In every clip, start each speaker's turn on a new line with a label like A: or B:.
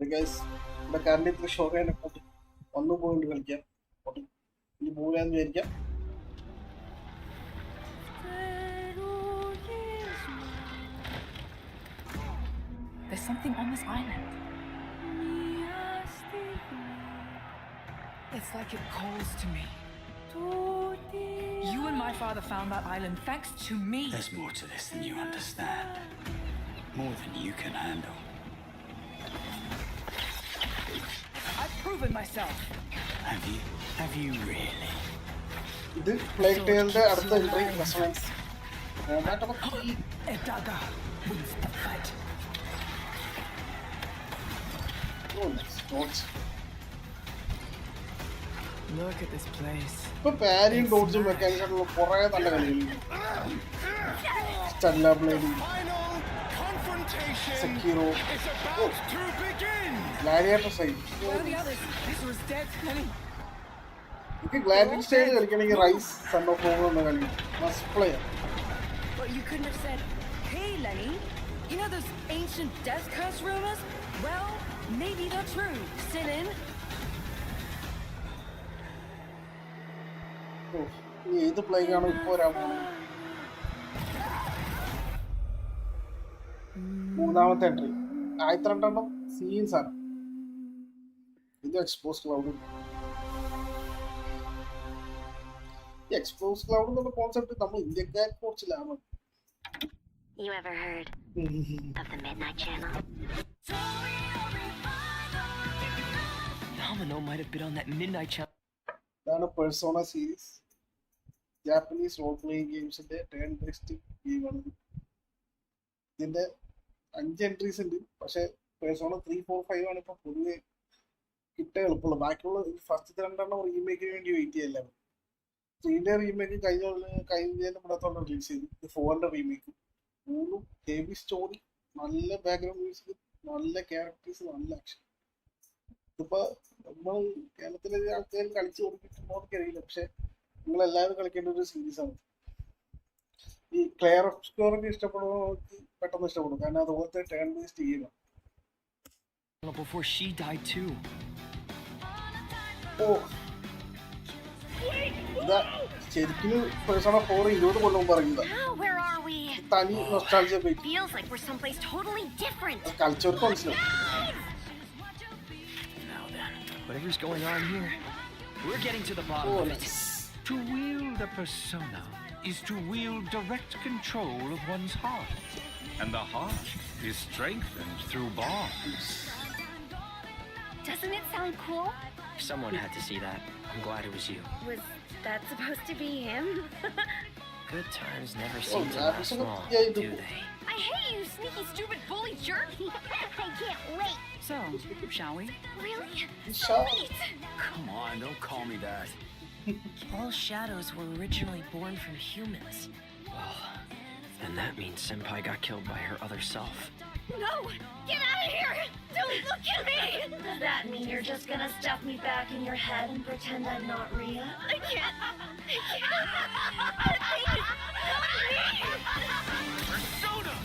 A: guys, ഇവിടെ current ഇത്ര shock ആയിട്ട് പോട്ട് വന്നു പോയിട്ട് കളിക്കാം പോട്ട് ഇനി പോകാന്ന് വിചാരിക്കാം.
B: There's something on this island. It's like it calls to me. You and my father found that island thanks to me.
C: There's more to this than you understand. More than you can handle.
B: I've proven myself.
C: Have you really?
A: ഇത് plague ടെയിലിന്റെ അടുത്ത entry resonance
B: A dagger wins the fight. Look at this place.
A: ഇപ്പൊ പാരിയും ഡോഡ്ജും മെക്കാനിക്കായിട്ടുള്ള കുറെ നല്ല കളികളുണ്ട്. Stellar Blade, Sekiro, gladiator side. എനിക്ക് gladiator style കളിക്കണമെങ്കിൽ rise sun of home എന്ന കളി must play.
D: But you couldn't have said, "Hey, Lenny, you know those ancient death curse rumors? Well, maybe they're true. Sit in."
A: ഏത് plague ആണ് ഇപ്പൊ വരാൻ പോകുന്നത്? മൂന്നാമത്തെ എൻട്രി. 12 സീൻസ് ആണ്. ഇത് എക്സ്പോസ് ക്ലൗഡ്. ഈ എക്സ്പോസ് ക്ലൗഡ് എന്നുള്ള കോൺസെപ്റ്റ് നമ്മൾ ഇന്ത്യക്കാർ കുറച്ച് ലാഭം.
E: You ever heard of the Midnight Channel?
F: Domino might have been on that Midnight Channel.
A: ഇതാണ് Persona series. Japanese role playing ഗെയിംസിന്റെ ടേൺ ബേസ്ഡ് ഗെയിമാണ്. ഇതിന്റെ 5 എൻട്രീസ് ഉണ്ട്. പക്ഷെ പേഴ്സോണ 3, 4, 5 ആണ് ഇപ്പൊ പൊതുവെ കിട്ടാൻ എളുപ്പമുള്ളൂ. ബാക്കിയുള്ള ഫസ്റ്റ് 2 റീമേക്കിന് വേണ്ടി വെയിറ്റ് ചെയ്യലാണ്. 3ന്റെ റീമേക്ക് കഴിഞ്ഞതിന്റെ മുടത്തോടെ റിലീസ് ചെയ്തു. 4ന്റെ റീമേക്ക് 3 ഹെവി സ്റ്റോറി, നല്ല ബാക്ക്ഗ്രൗണ്ട് മ്യൂസിക്, നല്ല ക്യാരക്ടേഴ്സ്, നല്ല ആക്ഷൻ. ഇതിപ്പോ നമ്മൾ കേരളത്തിലെ ആൾക്കാർ കളിച്ചു കൊടുത്തിട്ടുണ്ടോ എനിക്കറിയില്ല. പക്ഷെ നിങ്ങളെല്ലാവരും കളിക്കേണ്ട ഒരു സീരീസാണ്. ഈ ക്ലെയർ ഓഫ് സ്കോറൊക്കെ ഇഷ്ടപ്പെടുന്നവർക്ക് പെട്ടെന്ന് ഇഷ്ടപ്പെടും. കാരണം അതുപോലത്തെ ടേൺ ബേസ്ഡ് ഗെയിമാണ്.
F: Before she died too.
A: ഓ ഇതാ ശരിക്കും പേഴ്സണ 4 20 കൊല്ലം മുമ്പ് ഇറങ്ങിയതാ.
E: Where are we?
A: തനി നൊസ്റ്റാൾജിയ പോയി
E: Feels like we're someplace totally different.
A: കളിച്ചവർക്ക് മനസ്സിലാവും.
F: Now then, whatever's going on here, we're getting to the bottom of it.
C: To wield a persona is to wield direct control of one's heart. And the heart is strengthened through bonds.
E: Doesn't it sound cool?
F: Someone had to see that. I'm glad it was you.
E: Was that supposed to be him?
F: Good times never seem to last long, do they?
E: I hate you, sneaky, stupid, bully jerk! I can't wait.
B: So, shall we?
E: Really?
A: Sweet.
C: Come on, don't call me that.
F: All shadows were originally born from humans. Well, then that means Senpai got killed by her other self.
E: No! Get out of here! Don't look at me! Does that mean you're just gonna stuff me back in your head and pretend I'm not Rhea? I can't!
C: Persona!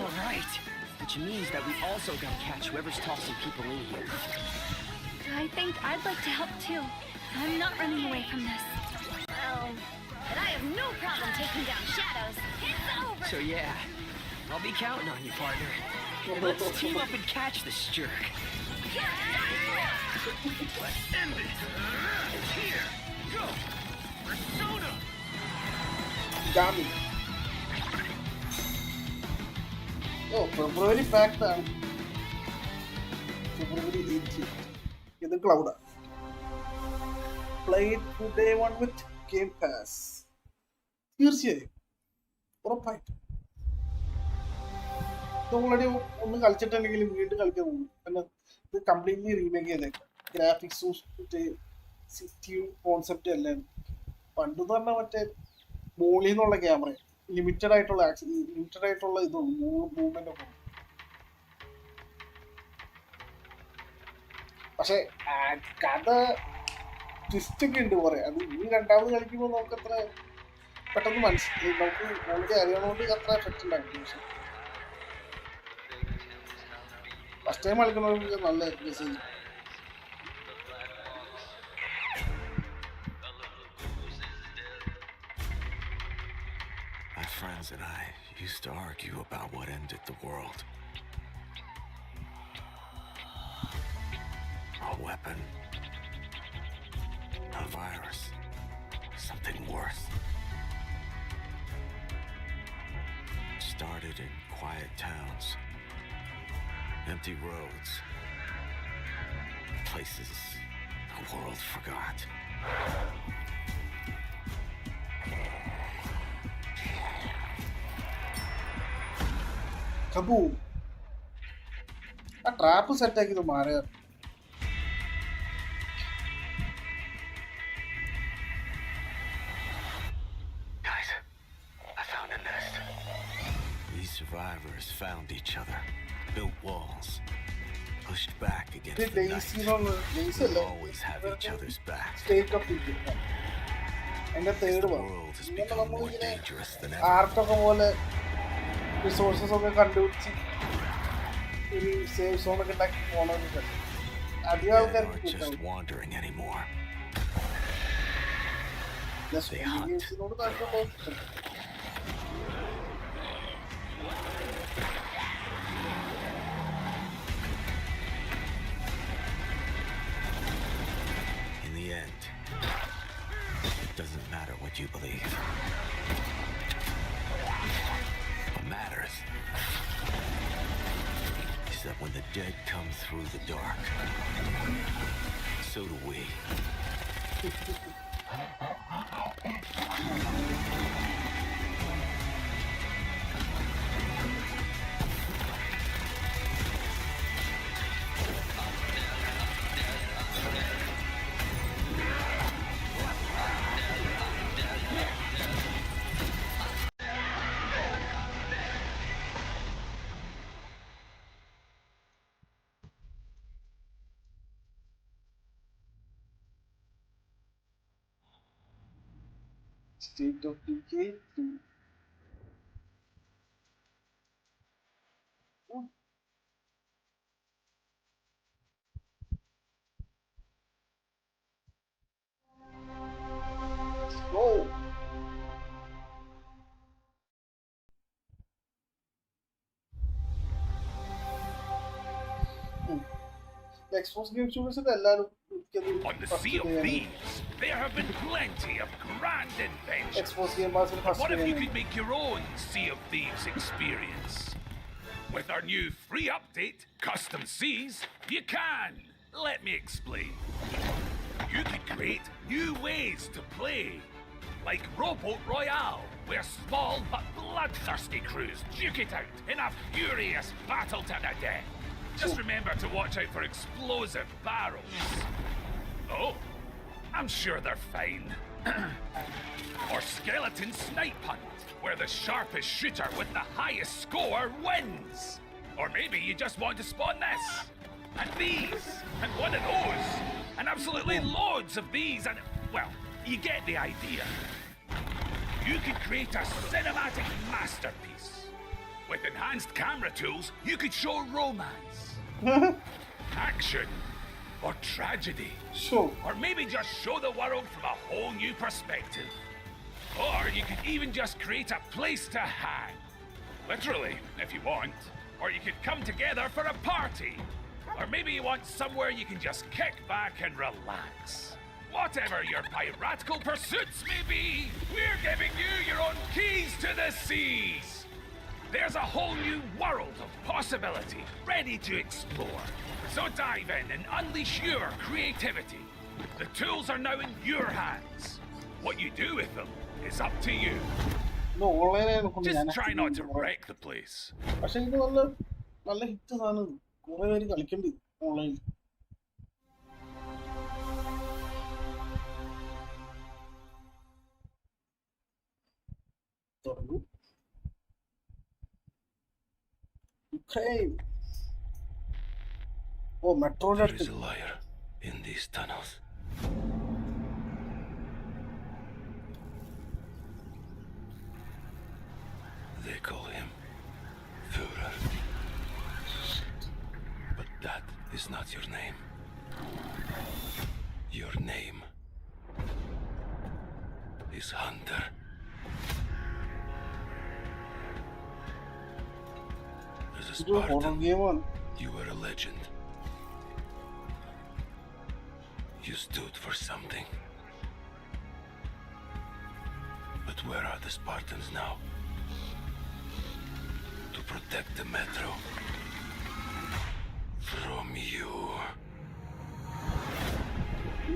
F: All right. Which means that we also gotta catch whoever's tossing people in here.
E: I think I'd like to help too. I'm not running away from this. Well, but I have no problem taking down shadows. It's over!
F: So yeah, I'll be counting on you, partner. Let's team up and catch this jerk.
C: Let's end it! Here! Go! Persona!
A: ജാമി. ഓ February pact ആണ്. February 18. ഇത് ക്ലൗഡാ. Play it to day 1 with Game Pass. തീർച്ചയായും ഉറപ്പായിട്ടും already ഒന്ന് കളിച്ചിട്ടുണ്ടെങ്കിൽ വീണ്ടും കളിക്കാൻ പോകും. കാരണം ഇത് കംപ്ലീറ്റ്ലി റീമേക്ക് ചെയ്തേക്കാം. ഗ്രാഫിക്സും സിറ്റിയും കോൺസെപ്റ്റും എല്ലാം. പണ്ടെന്ന് പറഞ്ഞാൽ മറ്റേ മോളിൽ നിന്നുള്ള ക്യാമറ, ലിമിറ്റഡ് ആയിട്ടുള്ള ഇതും മൂവ്മെന്റ് ഒക്കെ. പക്ഷെ കഥ ട്വിസ്റ്റ് ഒക്കെ ഉണ്ട് കുറെ. അത് ഈ രണ്ടാമത് കളിക്കുമ്പോൾ നമുക്ക് അത്ര പെട്ടെന്ന് മനസ്സിലായി. നമുക്ക് ഓൾറെഡി അറിയണോണ്ട് അത്ര എഫക്റ്റ് ഉണ്ടായിരുന്നു. പക്ഷെ ഫസ്റ്റ് ടൈം കളിക്കുന്നവർക്ക് നല്ല message.
G: My friends and I used to argue about what ended the world. A weapon, a virus, something worse. Started in quiet towns, empty roads, places the world forgot.
A: കബൂ ആ trap സെറ്റാക്കിയത് മാറിയ
G: Guys, I found a nest. These survivors found each other, built walls, pushed back against the night.
A: Days
G: We'll
A: അല്ല
G: always have each other's back.
A: State of India അതിന്റെ third
G: The
A: വന്നു.
G: world has
A: ഇങ്ങനെ
G: become more
A: നമ്മളിങ്ങനെ
G: dangerous than ever.
A: ആർട്ടൊക്കെ പോലെ resources ഒക്കെ കണ്ടുപിടിച്ച് ഒരു safe സോണൊക്കെ ഉണ്ടാക്കി പോകണമെന്ന് അധികം
G: Men
A: ആൾക്കാർക്ക്
G: aren't just
A: കിട്ടാവും.
G: wandering anymore.
A: സോണി ഗെയിംസിനോട് താല്പര്യം.
G: In the end, it doesn't matter what you believe. What matters is that when the dead come through the dark, so do we.
A: State of Decay 2. Oh. Oh. Xbox Game Studios എല്ലാരും
C: On the Sea of Thieves, there have been plenty of grand adventures.
A: Xbox Game Pass
C: But what if you could make your own Sea of Thieves experience? With our new free update, Custom Seas, you can. Let me explain. You could create new ways to play, like Rowboat Royale, where small but bloodthirsty crews duke it out in a furious battle to the death. Just remember to watch out for explosive barrels. Oh, I'm sure they're fine. Or Skeleton Snipe Hunt, where the sharpest shooter with the highest score wins. Or maybe you just want to spawn this, and these, and one of those, and absolutely loads of these, and, well, you get the idea. You could create a cinematic masterpiece. With enhanced camera tools, you could show romance, action, or tragedy.
A: Sure.
C: Or maybe just show the world from a whole new perspective. Or you could even just create a place to hang. Literally, if you want. Or you could come together for a party. Or maybe you want somewhere you can just kick back and relax. Whatever your piratical pursuits may be, we're giving you your own keys to the seas. There's a whole new world of possibility ready to explore. So dive in and unleash your creativity. The tools are now in your hands. What you do with them is up to you.
A: No, ഓൺലൈനായി
C: Just try not to wreck the place.
A: പക്ഷെ ഇത് നല്ല hit സാധനം. കുറെ പേര് കളിക്കണ്ട് ഓൺലൈനിൽ. തുടങ്ങൂ. Ukraine. Oh, metro.
G: There is a liar in these tunnels. They call him Führer. But
C: is not your name. Your name is Hunter. As a
A: ഇത് horror
C: Spartan,
A: ഗെയിമാണ്.
C: you were a legend. You stood for something. But where are the Spartans now? To protect the metro from you.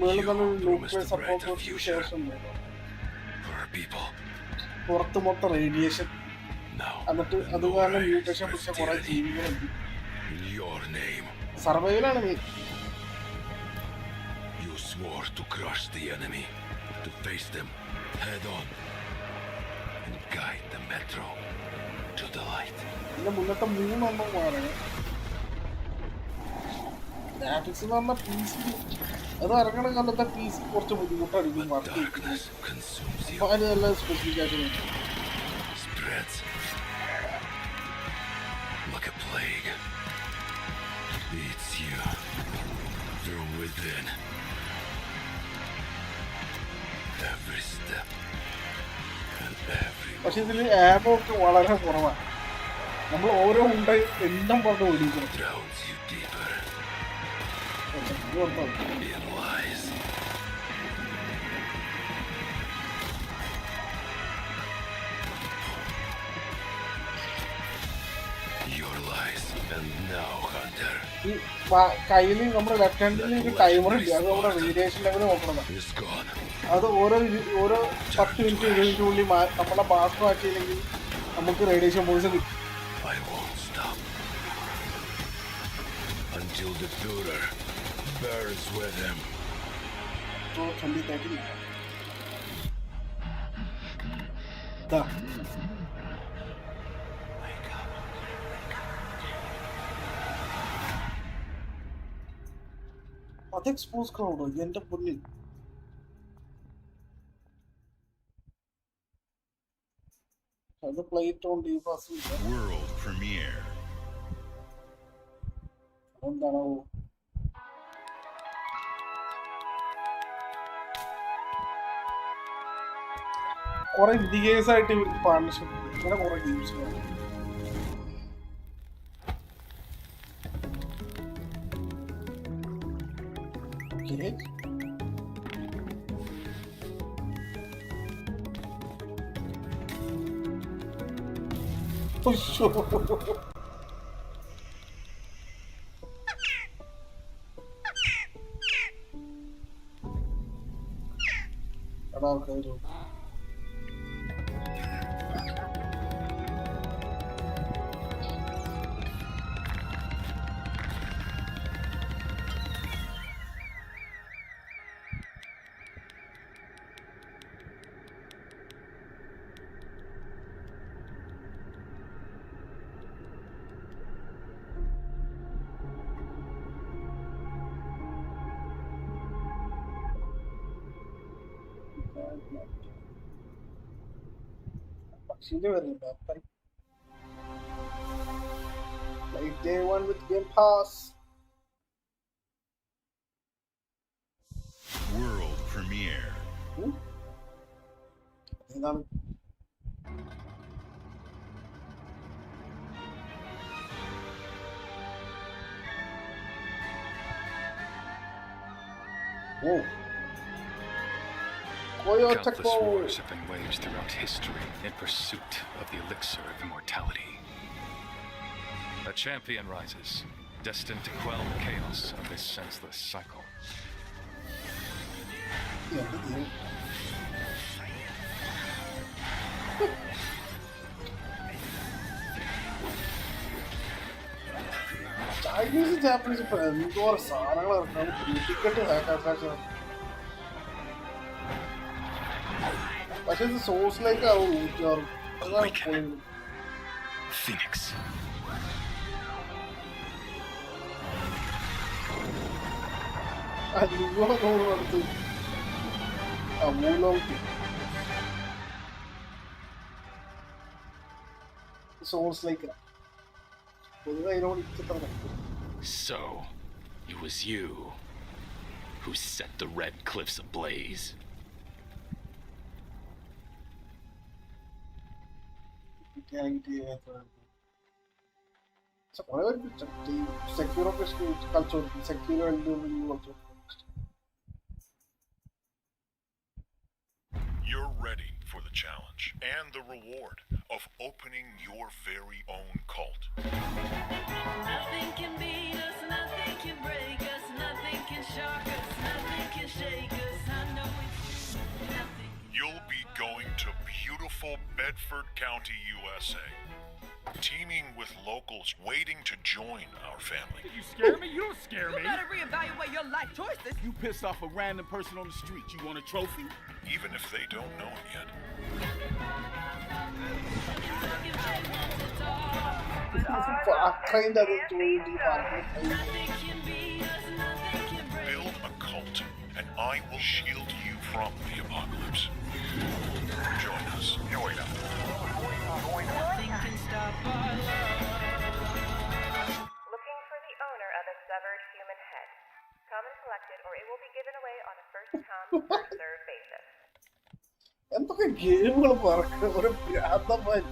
A: മേളിൽ തന്നെ
C: You
A: nuclear
C: promised a
A: support
C: brighter future
A: ശേഷം
C: for our people.
A: പുറത്ത് മൊത്തം radiation,
C: Now,
A: എന്നിട്ട്
C: the
A: അത് കാരണം
C: Nora
A: mutation
C: is
A: പിടിച്ച കുറെ
C: tyranny.
A: ജീവികളുണ്ട്.
C: In your name,
A: സർവൈവലാണ് നീ.
C: you swore to crush the enemy, to face them head on, and guide the metro to the light.
A: ഇതിന്റെ മുന്നത്തെ 3 മാറണം. ഗ്രാഫിക്സ് എന്ന് പറഞ്ഞാൽ PC അത് ഇറങ്ങണ കാലത്തെ PC കുറച്ച് ബുദ്ധിമുട്ടായിരിക്കും വർക്ക് ചെയ്യും.
C: Darkness consumes you,
A: അപ്പൊ അതിന് നല്ല സ്പെസിഫിക്കായിട്ട്
C: spreads like a plague, eats you from within. Every step and every
A: പക്ഷെ ഇതിൽ ആമോ ഒക്കെ വളരെ കുറവാണ്. നമ്മൾ ഓരോ ഉണ്ടായി എല്ലാം പറഞ്ഞ് ഓടിക്കണം.
C: drowns you deeper in lies. Your lies, and now, Hunter,
A: ഈ കയ്യിൽ നമ്മുടെ ലെഫ്റ്റ് ഹാൻഡിൽ ഒരു ടൈമർ ഉണ്ട്. അത് നമ്മുടെ റേഡിയേഷൻ ലെവൽ നോക്കണതാണ്.
C: is gone.
A: അത് ഓരോ 10 മിനിറ്റ് 20 മിനിറ്റിനുള്ളിൽ നമ്മളെ മാർക്ക് മാറ്റിയില്ലെങ്കിൽ നമുക്ക് റേഡിയേഷൻ പോയിസൺ കിട്ടും.
C: I won't stop until the Führer burns with him.
A: ഇപ്പോൾ 2030 ദാ അത് എക്സ്പോസ് ക്രൗഡോ എന്റെ പൊന്നിൽ. അത് പ്ലേറ്റ് ഉണ്ട് ഈ ബസ്
H: World premiere.
A: എന്താണോ കുറെ ഇന്ത്യ ഗെയിംസ് ആയിട്ട് ഇവർക്ക് പാർട്ണർഷിപ്പ് ഇങ്ങനെ കുറെ ഗെയിംസ് എടാ കയറും. പക്ഷിന്റെ വരുന്നുണ്ട് അപ്പം like day one with Game Pass.
H: World premiere.
A: എന്താണ് ഓ
I: Countless wars have been waged throughout history in pursuit of the elixir of immortality. A champion rises, destined to quell the chaos of this senseless cycle.
A: Chinese Japanese ഇപ്പൊ എന്തോരം സാധനങ്ങൾ ഇറക്കണം. Ticket ഹാക്കാക്കാൻ പക്ഷെ ഇത് സോഴ്സിലേക്ക് ആവും 106. അതാണ് പോയത്.
I: Phoenix.
A: അടുത്ത് മൂലോക്ക് സോഴ്സിലേക്ക് പൊതുവെ അതിനോട് ഇഷ്ടം.
I: So,
J: It was you who set the Red Cliffs ablaze.
A: So whatever secure culture, secure and culture.
H: You're ready for the challenge and the reward of opening your very own cult.
K: Nothing can beat us, nothing can break us, nothing can shock us, nothing can shake us. I know it's nothing.
H: You'll be going to beautiful Bedford County, USA, teaming with locals waiting to join our family.
C: You scare me? You don't scare
K: You
C: me.
K: better reevaluate your life choices.
L: You pissed off a random person on the street. You want a trophy?
H: Even if they don't know it yet.
A: Kind of
H: Build a cult, and I will shield you from the apocalypse. Join us. Join us.
K: Nothing can stop our love.
M: Looking for the owner of a severed human head. Come and collect it, or it will be given away on a first-come, first-served basis.
A: എന്തൊക്കെ ഗെയിമുകൾ പറക്കുക ഒരു ഭ്രാന്തമായി.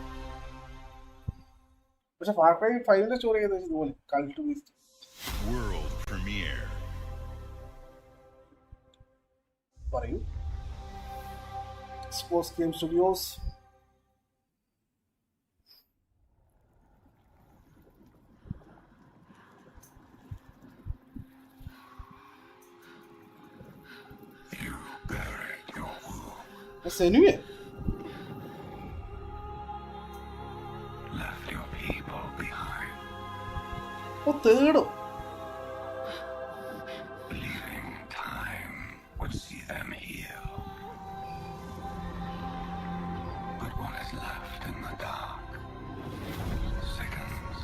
A: പക്ഷെ far cry 5ന്റെ story ഏകദേശം ഇതുപോലെ cult beast.
H: World premiere.
A: പറയൂ. Sports game studios Senue.
G: Left your people behind.
A: Oh, third.
G: Believing time would see them heal. But what is left in the dark sickens.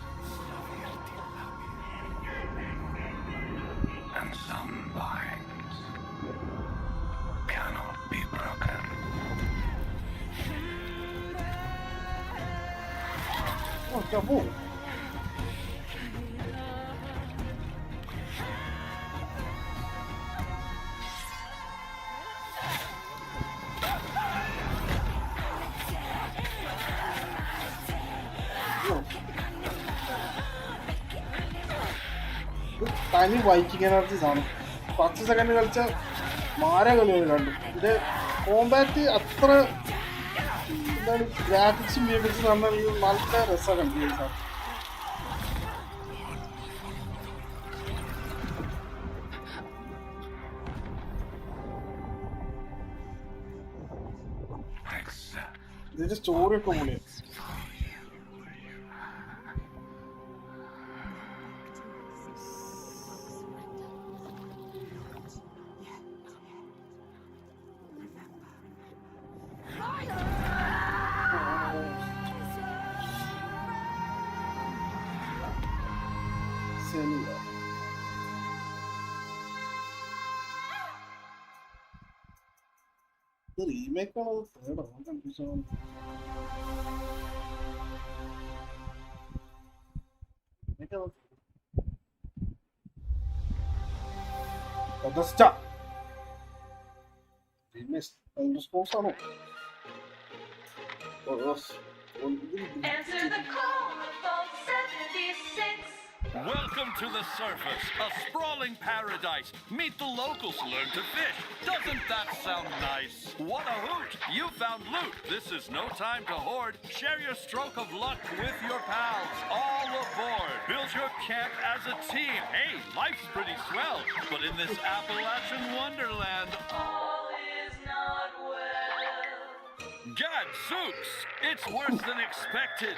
G: And some binds cannot be broken.
A: Oh, Jabu. Tiny Viking energies ആണ് 10 second കളിച്ച മാര കളികൾ കണ്ടു. ഇത് Kombat അത്ര എന്താണ് ഗ്രാഫിക്സും മ്യൂസിക്സും പറഞ്ഞാൽ നല്ല രസമാണ് ഗെയിം സാർ. ഇതിന്റെ സ്റ്റോറി ഒക്കെ പൊളിയാണ്. റീമേക്ക് ആണോ തേർഡോ കൺഫ്യൂഷൻ. റെസ്പോൺസ് ആണോ?
K: Answer the call of Vault 76.
C: Welcome to the surface, a sprawling paradise. Meet the locals, learn to fish. Doesn't that sound nice? What a hoot! You found loot. This is no time to hoard. Share your stroke of luck with your pals. All aboard. Build your camp as a team. Hey, life's pretty swell. But in this Appalachian wonderland,
K: All is not well.
C: Gadzooks! It's worse than expected.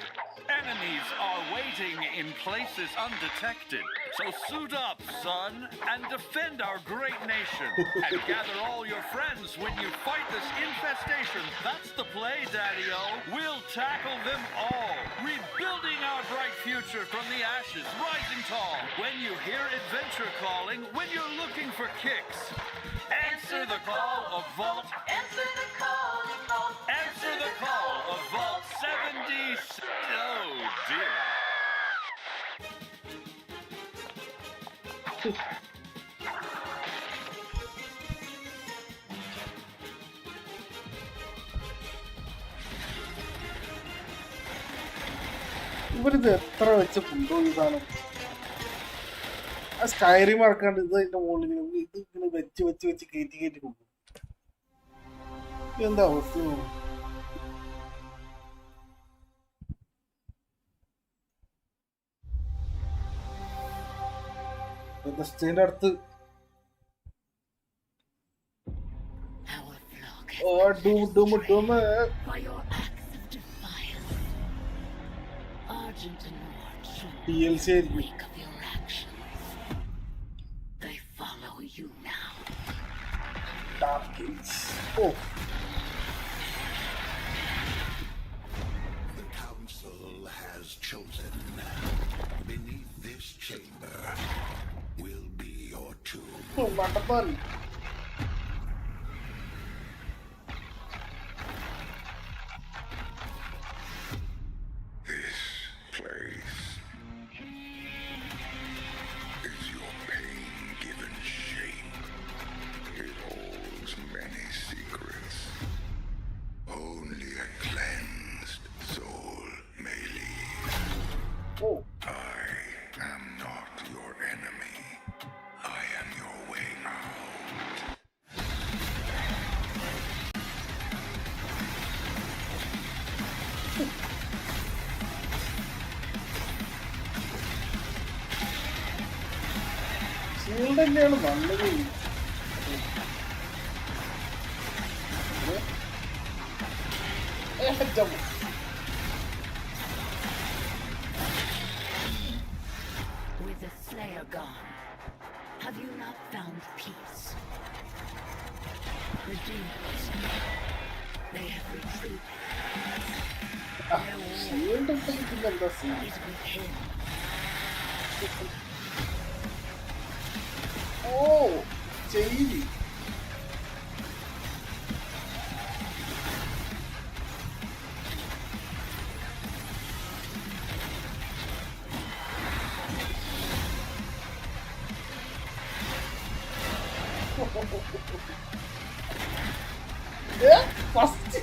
C: Enemies are waiting in places undetected. So suit up, son, and defend our great nation. And gather all your friends when you fight this infestation. That's the play, Daddy-O. We'll tackle them all. Rebuilding our bright future from the ashes, rising tall. When you hear adventure calling, when you're looking for kicks. Answer the call of Vault.
K: Answer the call of Vault.
C: Answer the call of Vault 76. Oh dear.
A: ഇവരിത് എത്ര വെച്ച് കൊണ്ടുപോയി സാധനം. ആ Skyrim ഇറക്കാണ്ട് ഇത് അതിന്റെ മുകളിൽ ഇത് ഇങ്ങനെ വെച്ച് വെച്ച് വെച്ച് കയറ്റി കയറ്റി കൊണ്ടു. എന്താ അവസ്ഥ? ബെസ്റ്റേന്റെ അടുത്ത് DLC ആയിരിക്കും. Oh.
N: The council has chosen. Beneath this chamber will be your tomb.
A: Oh, wonderful.
N: This place is your pain given shape. It holds many secrets. Only a cleansed soul may leave.
A: Oh.
N: I am not your enemy. I am your way out.
A: Shield തന്നെയാണ് വന്നത്.
O: With the Slayer gone, have you not found peace? The demons, they have retreated.
A: Shield എന്താ സീൻ?
O: Is with him.
A: Oh, ചെയ്തി. First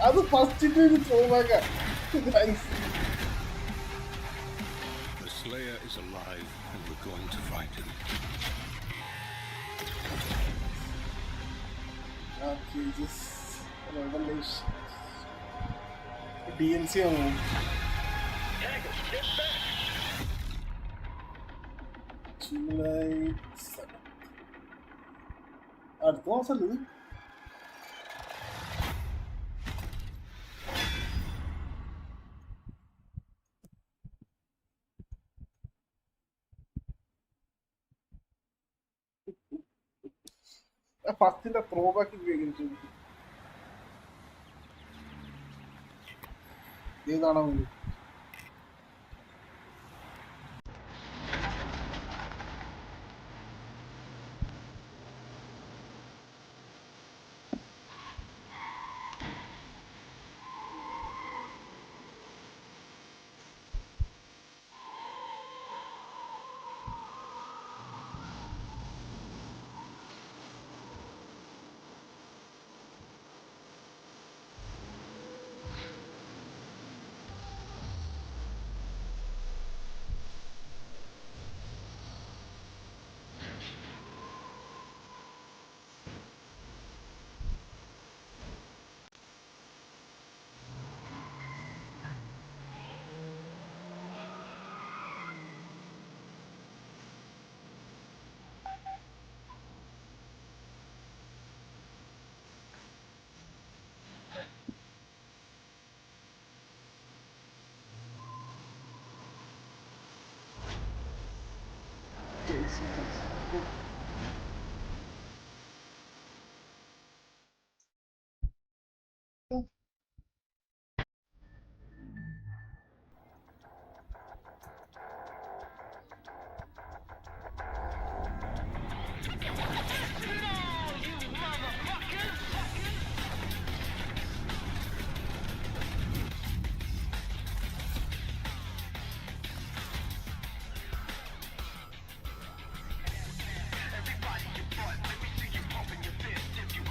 A: അത് first ത്രോബാക്കാ.
N: The Slayer is alive, and we're going to find him.
A: Okay, this revelation. DLC ആണോ? July 7th. അടുത്ത മാസമല്ലേ ഇത്? ഫസ്റ്റിന്റെ ത്രോബാക്ക് ഉപയോഗിച്ചു. ഏതാണോ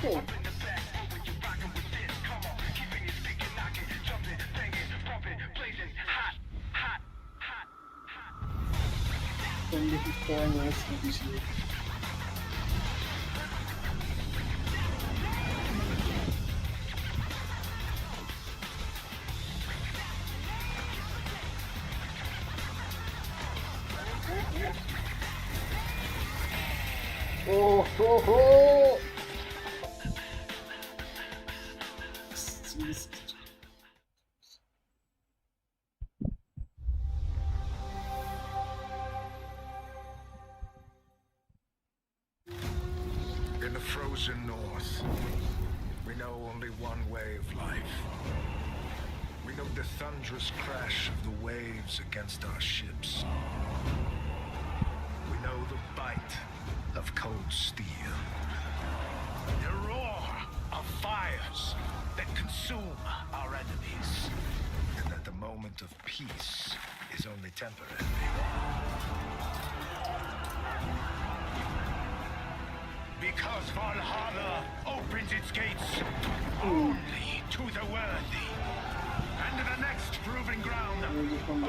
A: Oh. From the historical edition. Oh, ho, ho! Jeez.
N: In the frozen north, we know only one way of life. We know the thunderous crash of the waves against our ships. We know the bite of cold steel. The roar of fires that consume our enemies. And that the moment of peace is only temporary. Because Valhalla opens its gates only to the worthy. And the next proving ground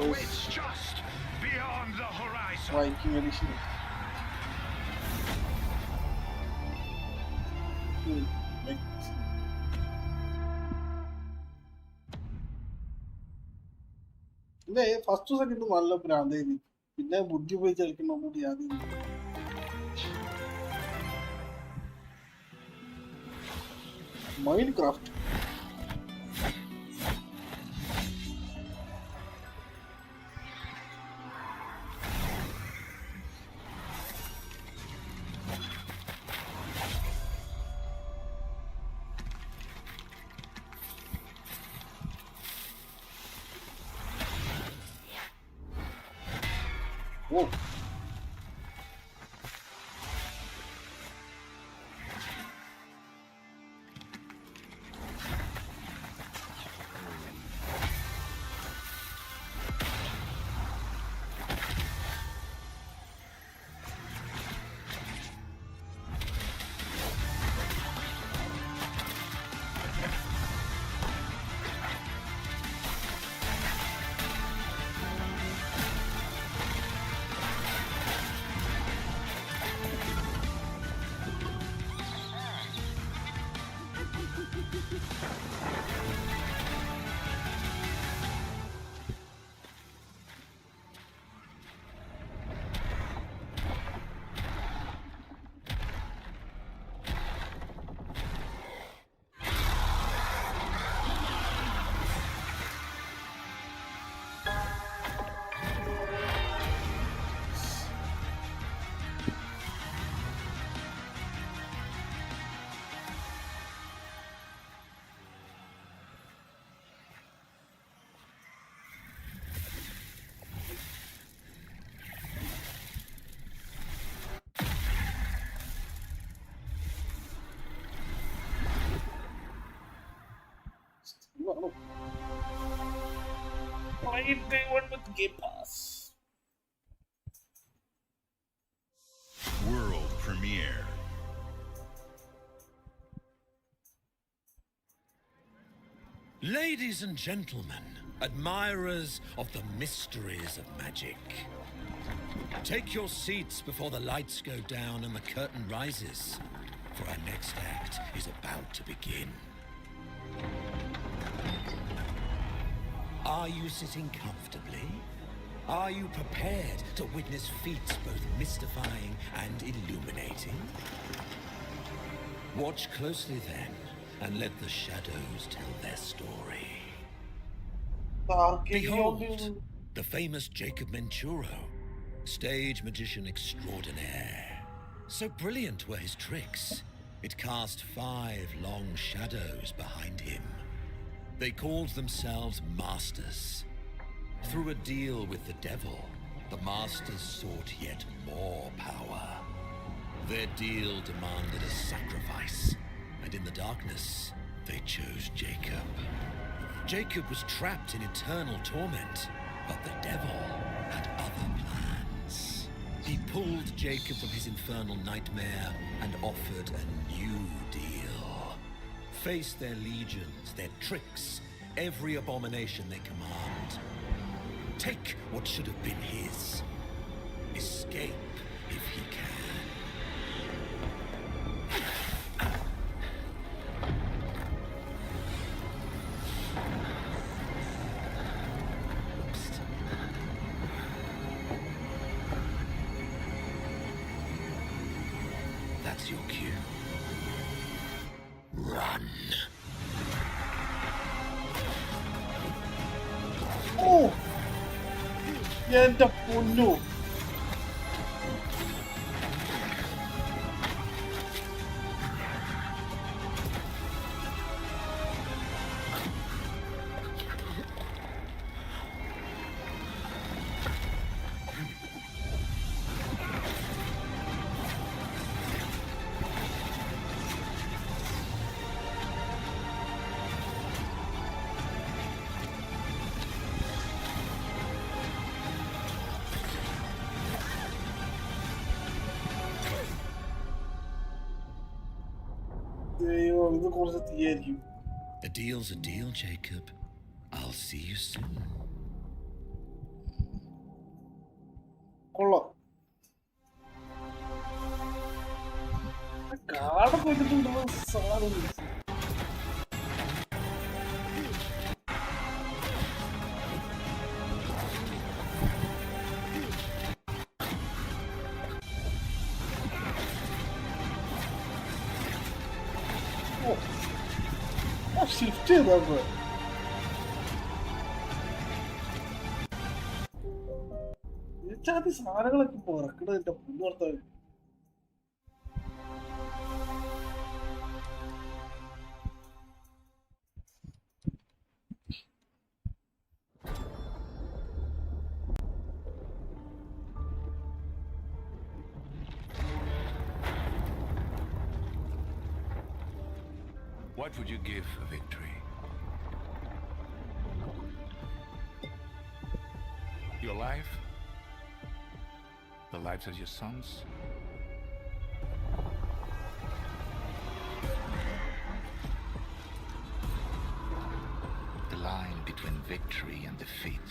N: awaits just beyond the horizon.
A: Viking edition. പിന്നെ first second നല്ല ഭ്രാന്തായി പിന്നെ ബുദ്ധി പോയി കളിക്കുമ്പോ കൂടി ആദ്യം Minecraft. Whoa. Why did they want with Game Pass?
P: World premiere.
Q: Ladies and gentlemen, admirers of the mysteries of magic, take your seats before the lights go down and the curtain rises, for our next act is about to begin. Are you sitting comfortably? Are you prepared to witness feats both mystifying and illuminating? Watch closely then, and let the shadows tell their story. Behold, the famous Jacob Menturo, stage magician extraordinaire. So brilliant were his tricks, it cast 5 long shadows behind him. They called themselves Masters. Through a deal with the devil, the Masters sought yet more power. Their deal demanded a sacrifice, and in the darkness, they chose Jacob. Jacob was trapped in eternal torment, but the devil had other plans. He pulled pulled Jacob from his infernal nightmare and offered a new deal. Face their legions, their tricks, every abomination they command. Take what should have been his. Escape if he can. That's your cue. Run.
A: Oh! എന്റെ പൊന്നു. ദൈവം, ഇത് കുറച്ച് തീയായിരിക്കും.
Q: A deal's a deal, Jacob. I'll see you soon.
A: കൊള്ളാം. കാടൊക്കെ വെച്ചിട്ടുണ്ടോ സാധനം. Shift ചെയ്തപ്പോ സാധനങ്ങളൊക്കെ ഇറക്കണത് എന്റെ പൊന്നുവർത്താൻ.
N: What would you give for victory? Your life? The lives of your sons? The line between victory and defeat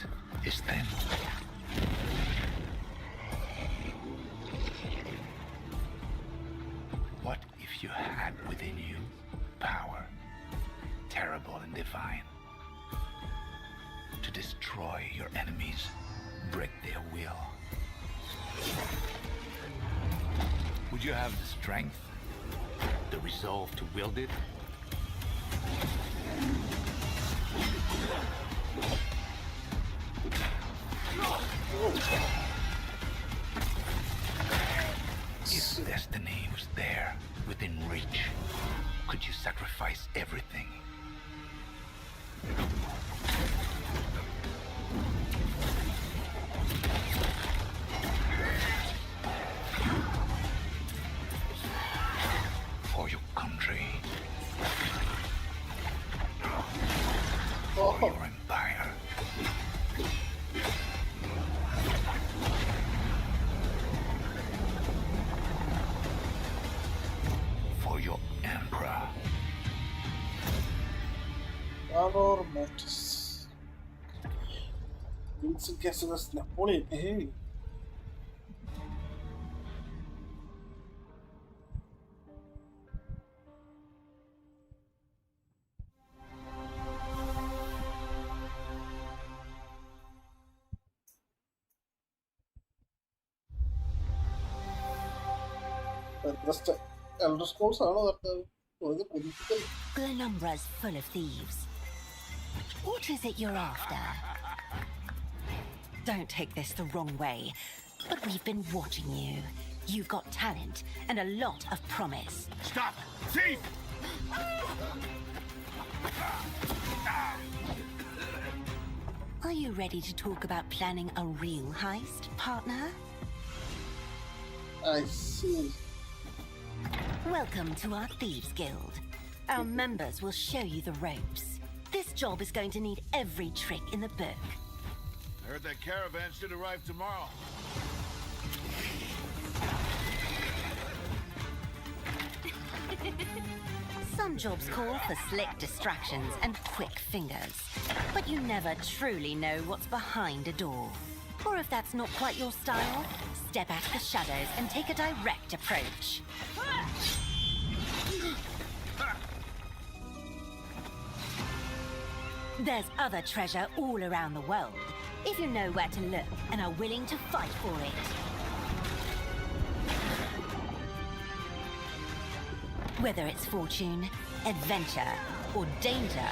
N: is thin. What if you had within you power, terrible and divine, to destroy your enemies, break their will? Would you have the strength, the resolve to wield it? If destiny was there, within reach, could you sacrifice everything? For your country. For your empire. For your emperor.
A: Valor Mortis. Vincent Cassius Napoleon. Hey. Just Elder Scrolls ആണോ നടത്തുന്നത്? ഒരു political.
O: Glenumbra's full of thieves. What is it you're after? Don't take this the wrong way, but we've been watching you. You've got talent and a lot of promise.
L: Stop! Thief!
O: Are you ready to talk about planning a real heist, partner?
A: I see.
O: Welcome to our Thieves Guild. Our members will show you the ropes. This job is going to need every trick in the book.
L: I heard that caravan should arrive tomorrow.
O: Some jobs call for slick distractions and quick fingers, but you never truly know what's behind a door. Or if that's not quite your style, step out of the shadows and take a direct approach. There's other treasure all around the world, if you know where to look and are willing to fight for it. Whether it's fortune, adventure, or danger,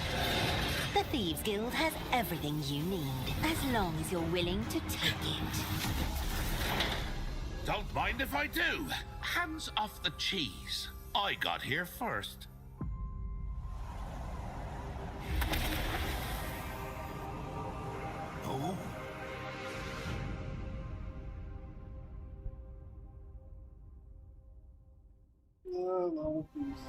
O: the Thieves Guild has everything you need, as long as you're willing to take it.
J: Don't mind if I do. Hands off the cheese. I got here first. Oh.
A: No, please.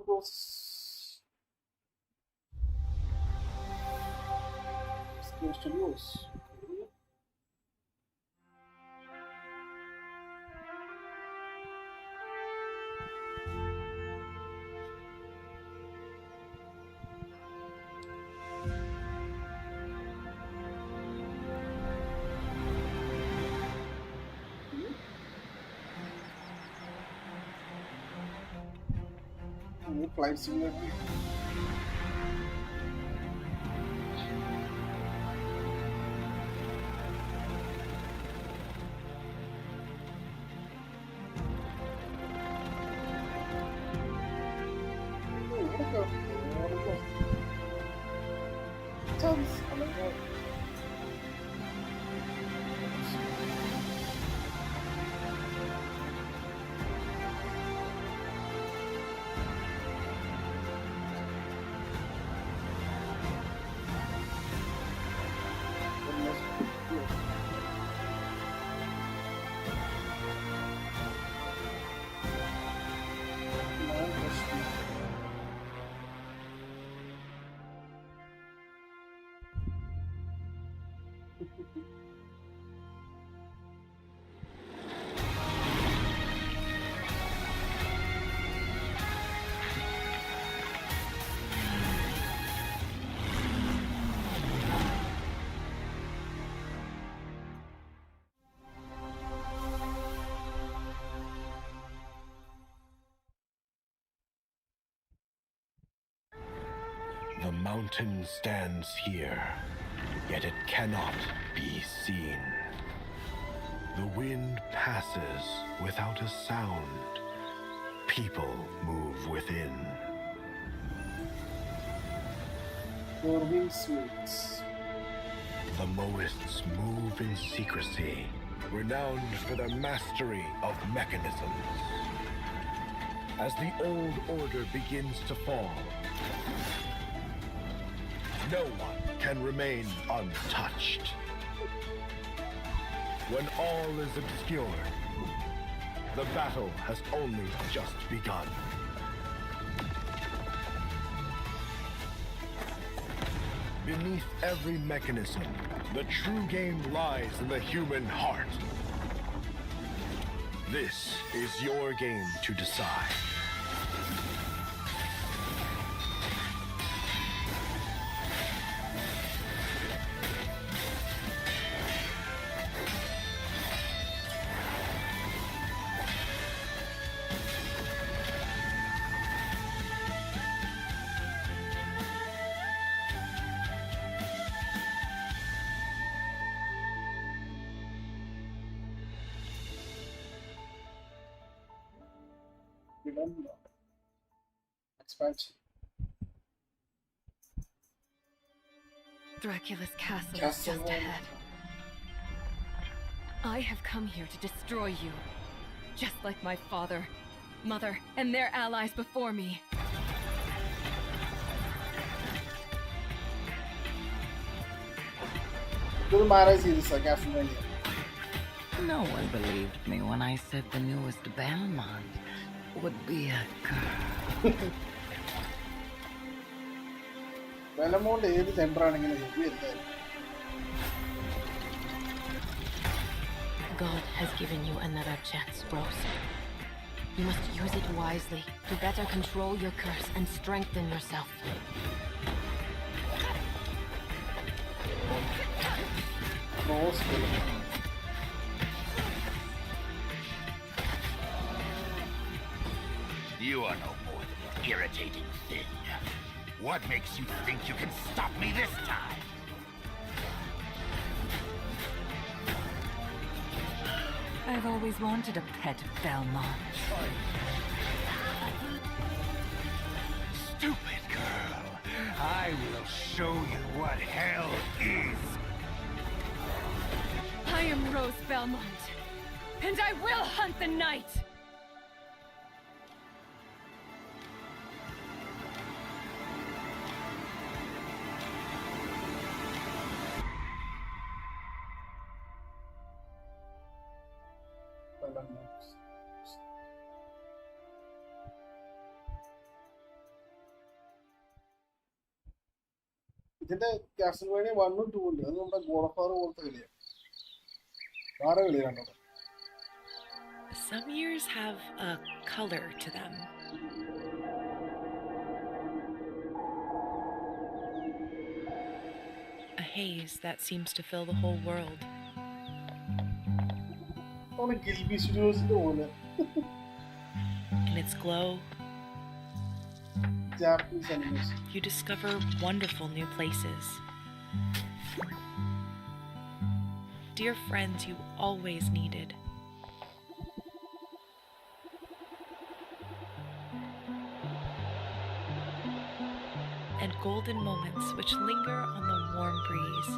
A: Boss. Studios. Flight simulator.
P: The mountain stands here, yet it cannot be seen. The wind passes without a sound. People move within.
A: Moving suits.
P: The Moists move in secrecy, renowned for their mastery of mechanisms. As the old order begins to fall, no one can remain untouched. When all is obscured, the battle has only just begun. Beneath every mechanism, the true game lies in the human heart. This is your game to decide.
A: Expansion.
D: Dracula's castle is just ahead. I have come here to destroy you, just like my father, mother, and their allies before me.
A: Good Mara series, Castlevania.
B: No one believed me when I said the newest Belmont would be a girl.
A: Belmont is the center.
R: God has given you another chance, Rose. You must use it wisely to better control your curse and strengthen yourself.
N: You are no more than an irritating thing. What makes you think you can stop me this time?
D: I've always wanted a pet Belmont.
N: Stupid girl. I will show you what hell is.
D: I am Rose Belmont, and I will hunt the night!
A: ഇതിന്റെ കാസൽവേനിയ 1 ഉം 2 ഉണ്ട്. അത് നമ്മുടെ God of വാർ പോലത്തെ കളിയാണ്. വേറെ കളി കണ്ടോ?
F: Some years have a color to them. A haze that seems to fill the whole world.
A: On a Gilby Studios owner.
F: In its glow,
A: Japanese animation.
F: you discover wonderful new places. Dear friends you always needed. And golden moments which linger on the warm breeze.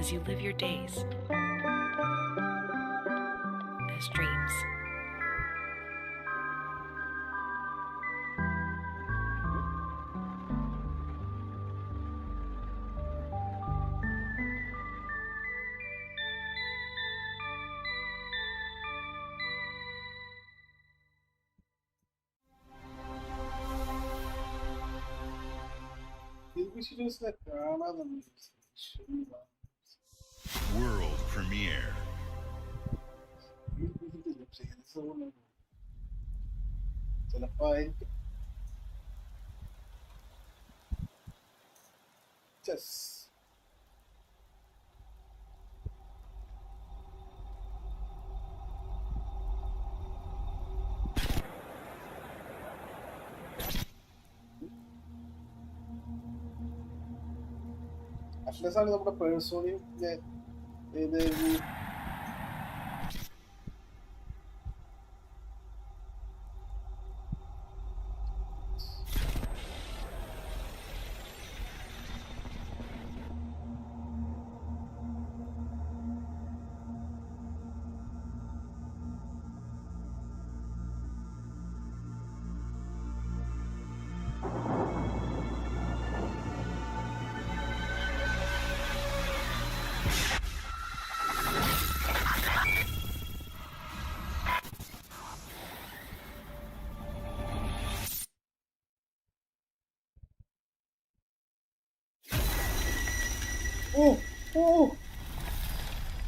F: As you live your days as dreams.
A: Gilby Studios കാണാതെ
H: World premiere.
A: ചിലപ്പോ ആയിരിക്കും. Chess Atlas ആണ് നമ്മുടെ പേഴ്സോണിയും ഏത്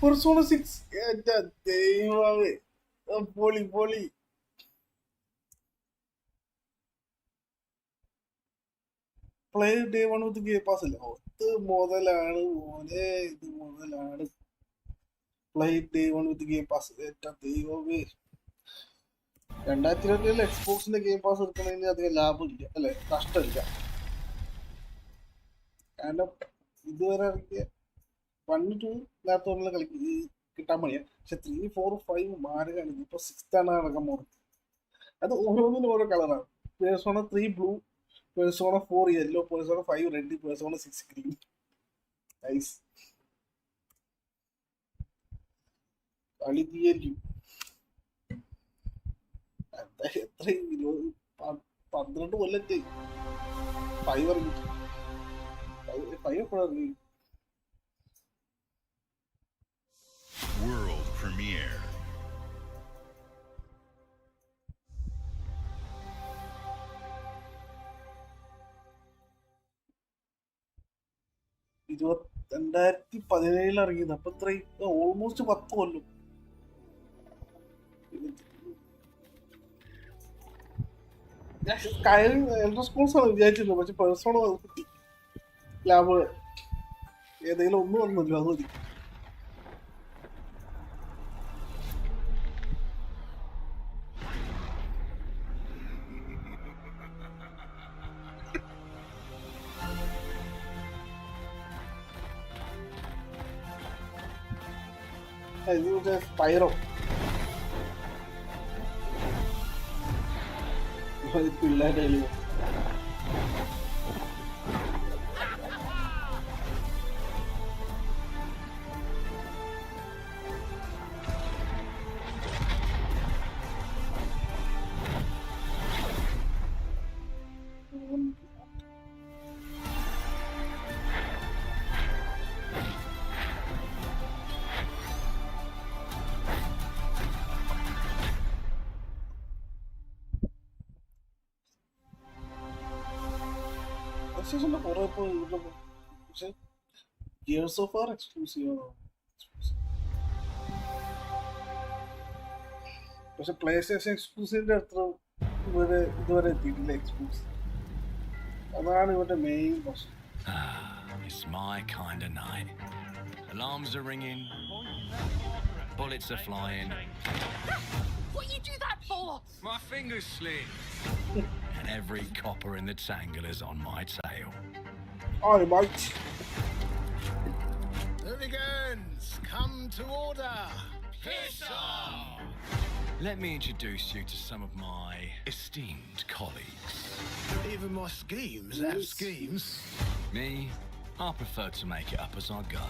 A: Persona 6 എന്റെ ദൈവമേ പൊളി പൊളി പ്ലേ ഡേ 1 വിത്ത് ഗെയിം പാസ് അല്ല ഇത് മുതലാണ് മോനെ ഇത് മുതലാണ് പ്ലേ ഡേ 1 വിത്ത് ഗെയിം പാസ് എന്റെ ദൈവമേ 2027 എക്സ്ബോക്സിന്റെ ഗെയിം പാസ് എടുക്കണതിന് അധികം ലാഭമില്ല അല്ലെ നഷ്ടമില്ല കാരണം ഇതുവരെ ഇറങ്ങിയ 1 2 ലാപ്ടോപ്പിലെ കളിക്ക് കിട്ടാൻ പണിയാണ് പക്ഷെ 3 4 5 മാറുകയാണ് ഇപ്പൊ 6th ആണ് ഇറങ്ങാൻ പോകുന്നത് അത് ഓരോന്നിനും ഓരോ കളറാണ് persona 3 blue persona 4 yellow persona 5 red persona 6 green nice കളി തീയായിരിക്കും എത്ര 12 കൊല്ലത്തെ 5 ഇറങ്ങി 5 എപ്പോഴാണ്
H: world premiere.
A: രണ്ടായിരത്തി 2017 ഇറങ്ങിയത്. അപ്പൊ ഇത്രയും ഓൾമോസ്റ്റ് 10 കൊല്ലം. ഞാൻ എൽഡർ സ്ക്രോൾസ് ആണ് വിചാരിച്ചിരുന്നത്, പക്ഷെ പേഴ്സോണ കിട്ടി. ലാഭ ഏതെങ്കിലും ഒന്നും വന്നില്ല, അത് മതി. ഇത് മറ്റേ സ്പൈറോ പിള്ളേരുടെ കുറെ പക്ഷെ ഗിയേഴ്സ് ഓഫ് വാർ എക്സ്ക്ലൂസീവ് ആണ്. പക്ഷെ പ്ലേ സ്റ്റേഷൻ എക്സ്ക്ലൂസീവിന്റെ അത്ര ഇതുവരെ എത്തിയിട്ടില്ല. എക്സ്ക്ലൂസീവ് അതാണ് ഇവരുടെ മെയിൻ പ്രശ്നം.
Q: It's my kind of night. Alarms are ringing, bullets are flying.
K: What you do that for?
Q: My fingers slip. And every copper in the tangle is on my tail.
A: Aye, mate.
N: Hooligans, come to order.
Q: Piss off! Let me introduce you to some of my esteemed colleagues.
N: Even my schemes have schemes.
Q: Me, I prefer to make it up as I go.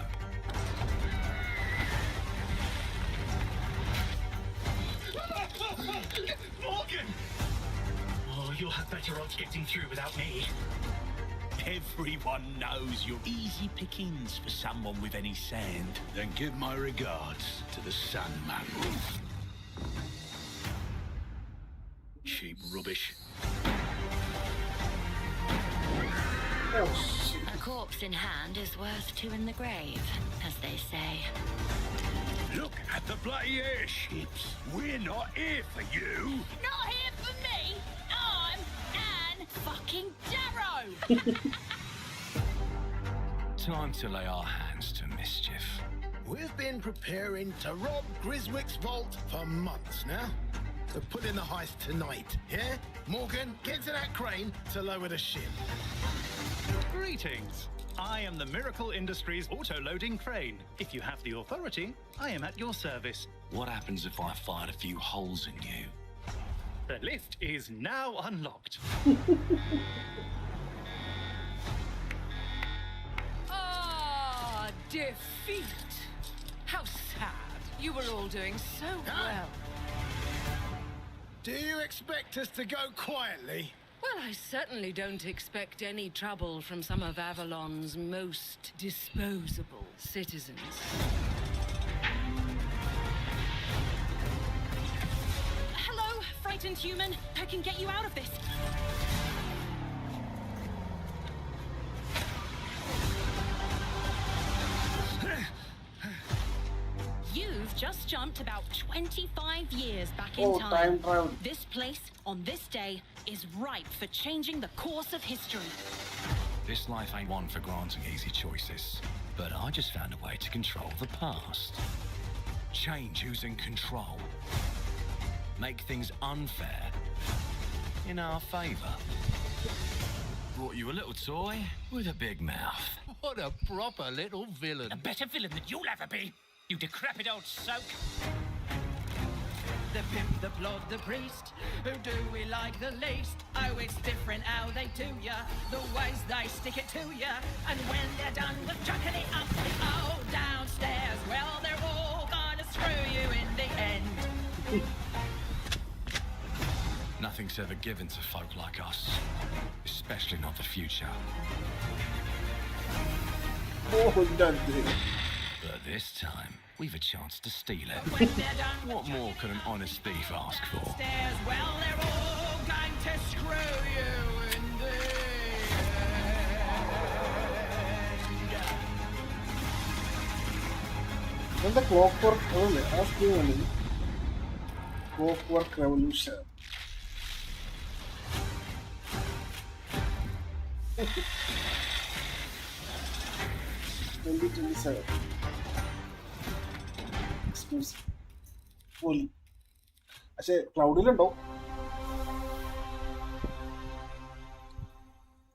J: Morgan! Oh, you'll have better odds getting through without me.
G: Everyone knows you're easy pickings for someone with any sand. Then give my regards to the Sandman. Cheap rubbish.
E: A corpse in hand is worth two in the grave, as they say.
G: Look at the bloody airships. We're not here for you.
K: Not here for me. I'm Anne fucking Darrow.
Q: Time to lay our hands to mischief.
N: We've been preparing to rob Griswick's vault for months now. We're putting the heist tonight, yeah? Morgan, get to that crane to lower the ship.
S: Greetings. I am the Miracle Industries auto-loading crane. If you have the authority, I am at your service.
Q: What happens if I fired a few holes in you?
S: The lift is now unlocked.
K: Ah, defeat. How sad. You were all doing so well.
N: Do you expect us to go quietly?
K: Well, I certainly don't expect any trouble from some of Avalon's most disposable citizens.
R: Hello, frightened human. I can get you out of this. You've just jumped about 25 years back in
A: time travel.
R: This place, on this day, is ripe for changing the course of history.
Q: This life ain't one for granting easy choices, but I just found a way to control the past. Change who's in control. Make things unfair in our favor. Brought you a little toy with a big mouth.
J: What a proper little villain.
C: A better villain than you'll ever be, you decrepit old soak.
K: The pimp, the plod, the priest, who do we like the least? Oh, it's different how they do ya, the ways they stick it to ya. And when they're done with chucking it up the old downstairs, well, they're all gonna screw you in the end.
Q: Nothing's ever given to folk like us, especially not the future.
A: Oh, that day.
Q: But this time,
G: we've a chance to steal it. What more could an honest thief ask for?
K: Stairs, well, they're all going to screw you in the
A: And the Clockwork Revolution. Clockwork Revolution. 2027. Exclusive. Fully. പക്ഷേ ക്ലൗഡിലുണ്ടോ?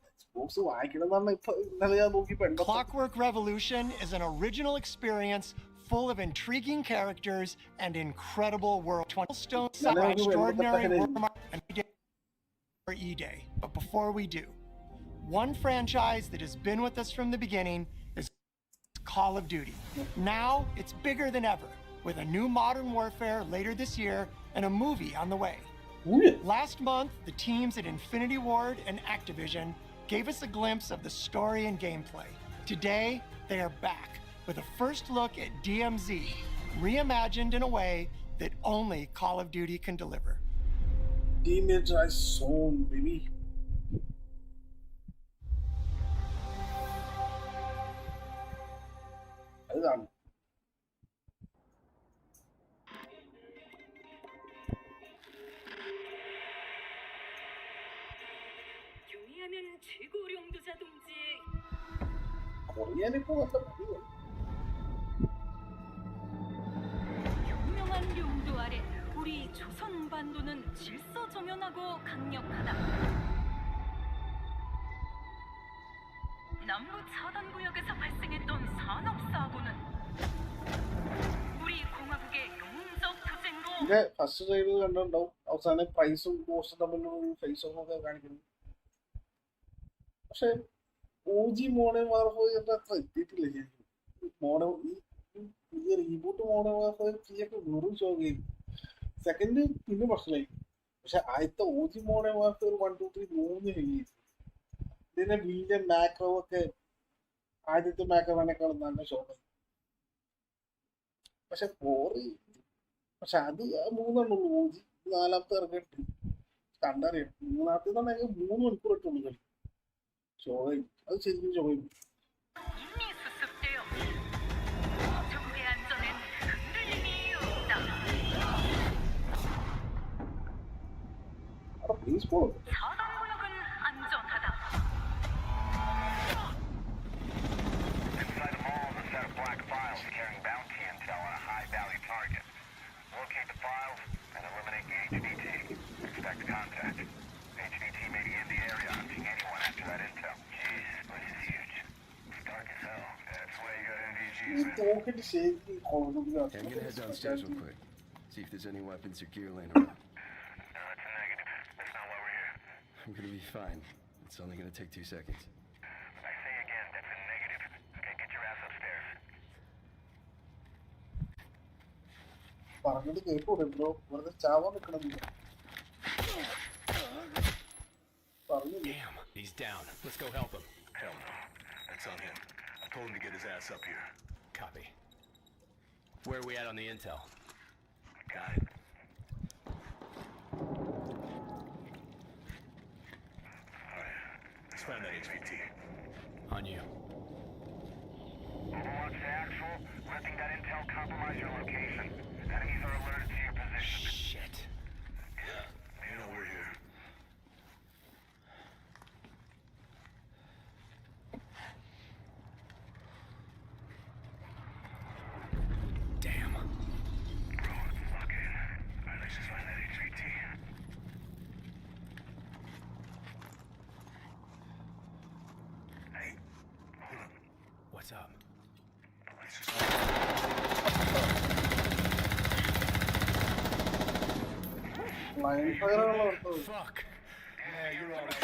A: Expose വായിക്കണമെന്നാണ് ഇപ്പൊ ഇന്നലെ ഞാൻ നോക്കിയപ്പോ
T: Clockwork Revolution is an original experience full of intriguing characters and incredible world. 12 Stone extraordinary work and for E-Day. But before we do, one franchise that has been with us from the beginning is Call of Duty. Now it's bigger than ever, with a new Modern Warfare later this year and a movie on the way. Last month, the teams at Infinity Ward and Activision gave us a glimpse of the story and gameplay. Today, they are back with a first look at DMZ, reimagined in a way that only Call of Duty can deliver.
A: Demilitarized zone, baby. അതാണ് കൊറിയനിപ്പോ നല്ല മതിയോ
D: 유명한 용도 아래 우리 조선 반도는 질서정연하고 강력하다. 남부 차단 구역에서 발생했던 산업 사고는 우리 공화국의 용접 투쟁으로.
A: ഇതിന്റെ first സൈഡിൽ കണ്ടിട്ടുണ്ടാവും അവസാനം പ്രൈസും കോസ്റ്റും തമ്മിലുള്ള ഫേസ് ഓഫ് ഒക്കെ കാണിക്കുന്നു. പക്ഷെ OG മോഡേൺ വാർഫെയറിന്റെ അത്ര എത്തിയിട്ടില്ല ശരിക്കും. മോഡേൺ ഈ റീബൂട്ട് മോഡേൺ വാർഫെയർ 3 ഒക്കെ വെറും ഷോകയും സെക്കൻഡ് പിന്നെ പ്രശ്നമായി. പക്ഷെ ആദ്യത്തെ OG മോഡേൺ വാർഫെയർ 1, 2, 3 3 ഹെവി. ഇതിന്റെ ബിൽഡ് മാക്രോ ഒക്കെ ആദ്യത്തെ മാക്രോനേക്കാളും നല്ല ഷോക്കായി. പക്ഷെ പക്ഷെ അത് 3 OG 4ാമത്തെ ഇറങ്ങിയിട്ട് കണ്ടറിയാം. 3ാമത്തെ 3 മണിക്കൂർ ഇട്ടുള്ളൂ കളി. ഷോകായി. അത് ശരിക്കും ഷോകായി. പ്ലീസ് പോ.
U: I'm gonna head downstairs real quick. See if there's any weapons or gear laying around.
N: No, it's a negative. That's not why we're here.
U: I'm gonna be fine. It's only gonna take 2 seconds.
N: I say again, that's a negative. Okay, get your ass upstairs.
A: പറഞ്ഞത് കേട്ടൂടെ bro, വെറുതെ ചാവാൻ നിൽക്കണമെന്നില്ല.
J: Damn, he's down. Let's go help him.
N: Hell no. That's on him. I told him to get his ass up here.
J: Copy. Where are we at on the intel?
N: Got it. Alright. Let's find that HVT.
J: On you.
N: Overwatch to actual. Letting that intel compromise your location. Enemies are alerted to your position.
J: Shit.
N: They know we're here.
J: Damn.
N: Bro, fuck it. Alright, let's just find that HVT. Hey, hold up.
J: What's up?
N: Let's just
A: line ഫയറാണല്ലോ.
J: Fuck.
N: Yeah, you're alright.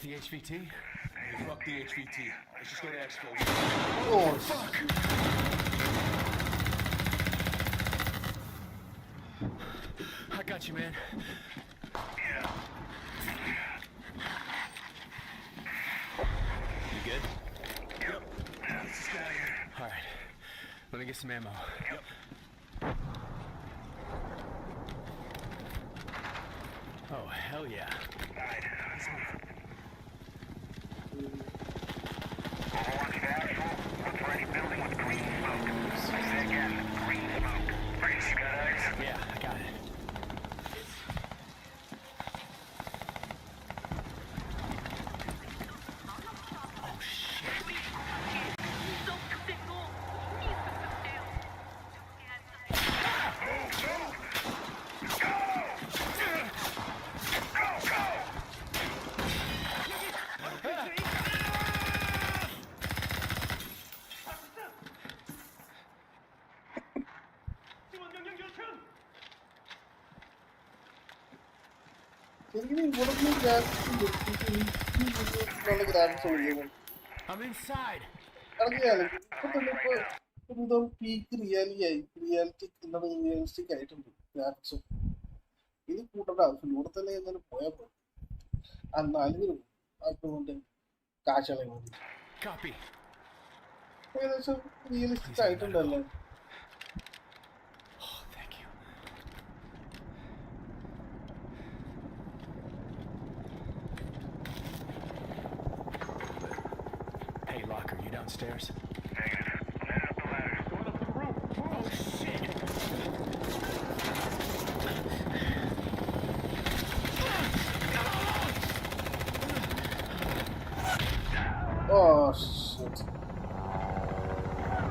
N: the HVT?
L: Hey, fuck the HVT. Let's just go to Expo.
A: Oh,
N: Fuck! I got you, man. You good?
L: Yep. Let's just get out of here.
N: All right. Let me get some ammo.
L: Yep.
N: Oh, hell yeah.
L: All right, let's move.
I: Overwatch to actual. Look for any building with green smoke. Say again, green smoke. Freeze, you got eyes?
N: Yeah, I got it. Oh, shit. I'm inside.
A: Peak realistic ആയിട്ടുണ്ട് ഗ്രാഫിക്സും. ഇത് കൂട്ടേണ്ട ആവശ്യമില്ല. ഇവിടെ തന്നെ എങ്ങനെ പോയാൽ പോയി. എന്നാലും അതുകൊണ്ട് കാശളയും മതി.
N: Copy.
A: ഏകദേശം realistic ആയിട്ടുണ്ടല്ലോ.
N: Oh, thank you. Hey, Locker, you downstairs?
I: Negative. Head up the ladder.
L: Going up to the roof.
N: Oh, shit!
A: Oh shit.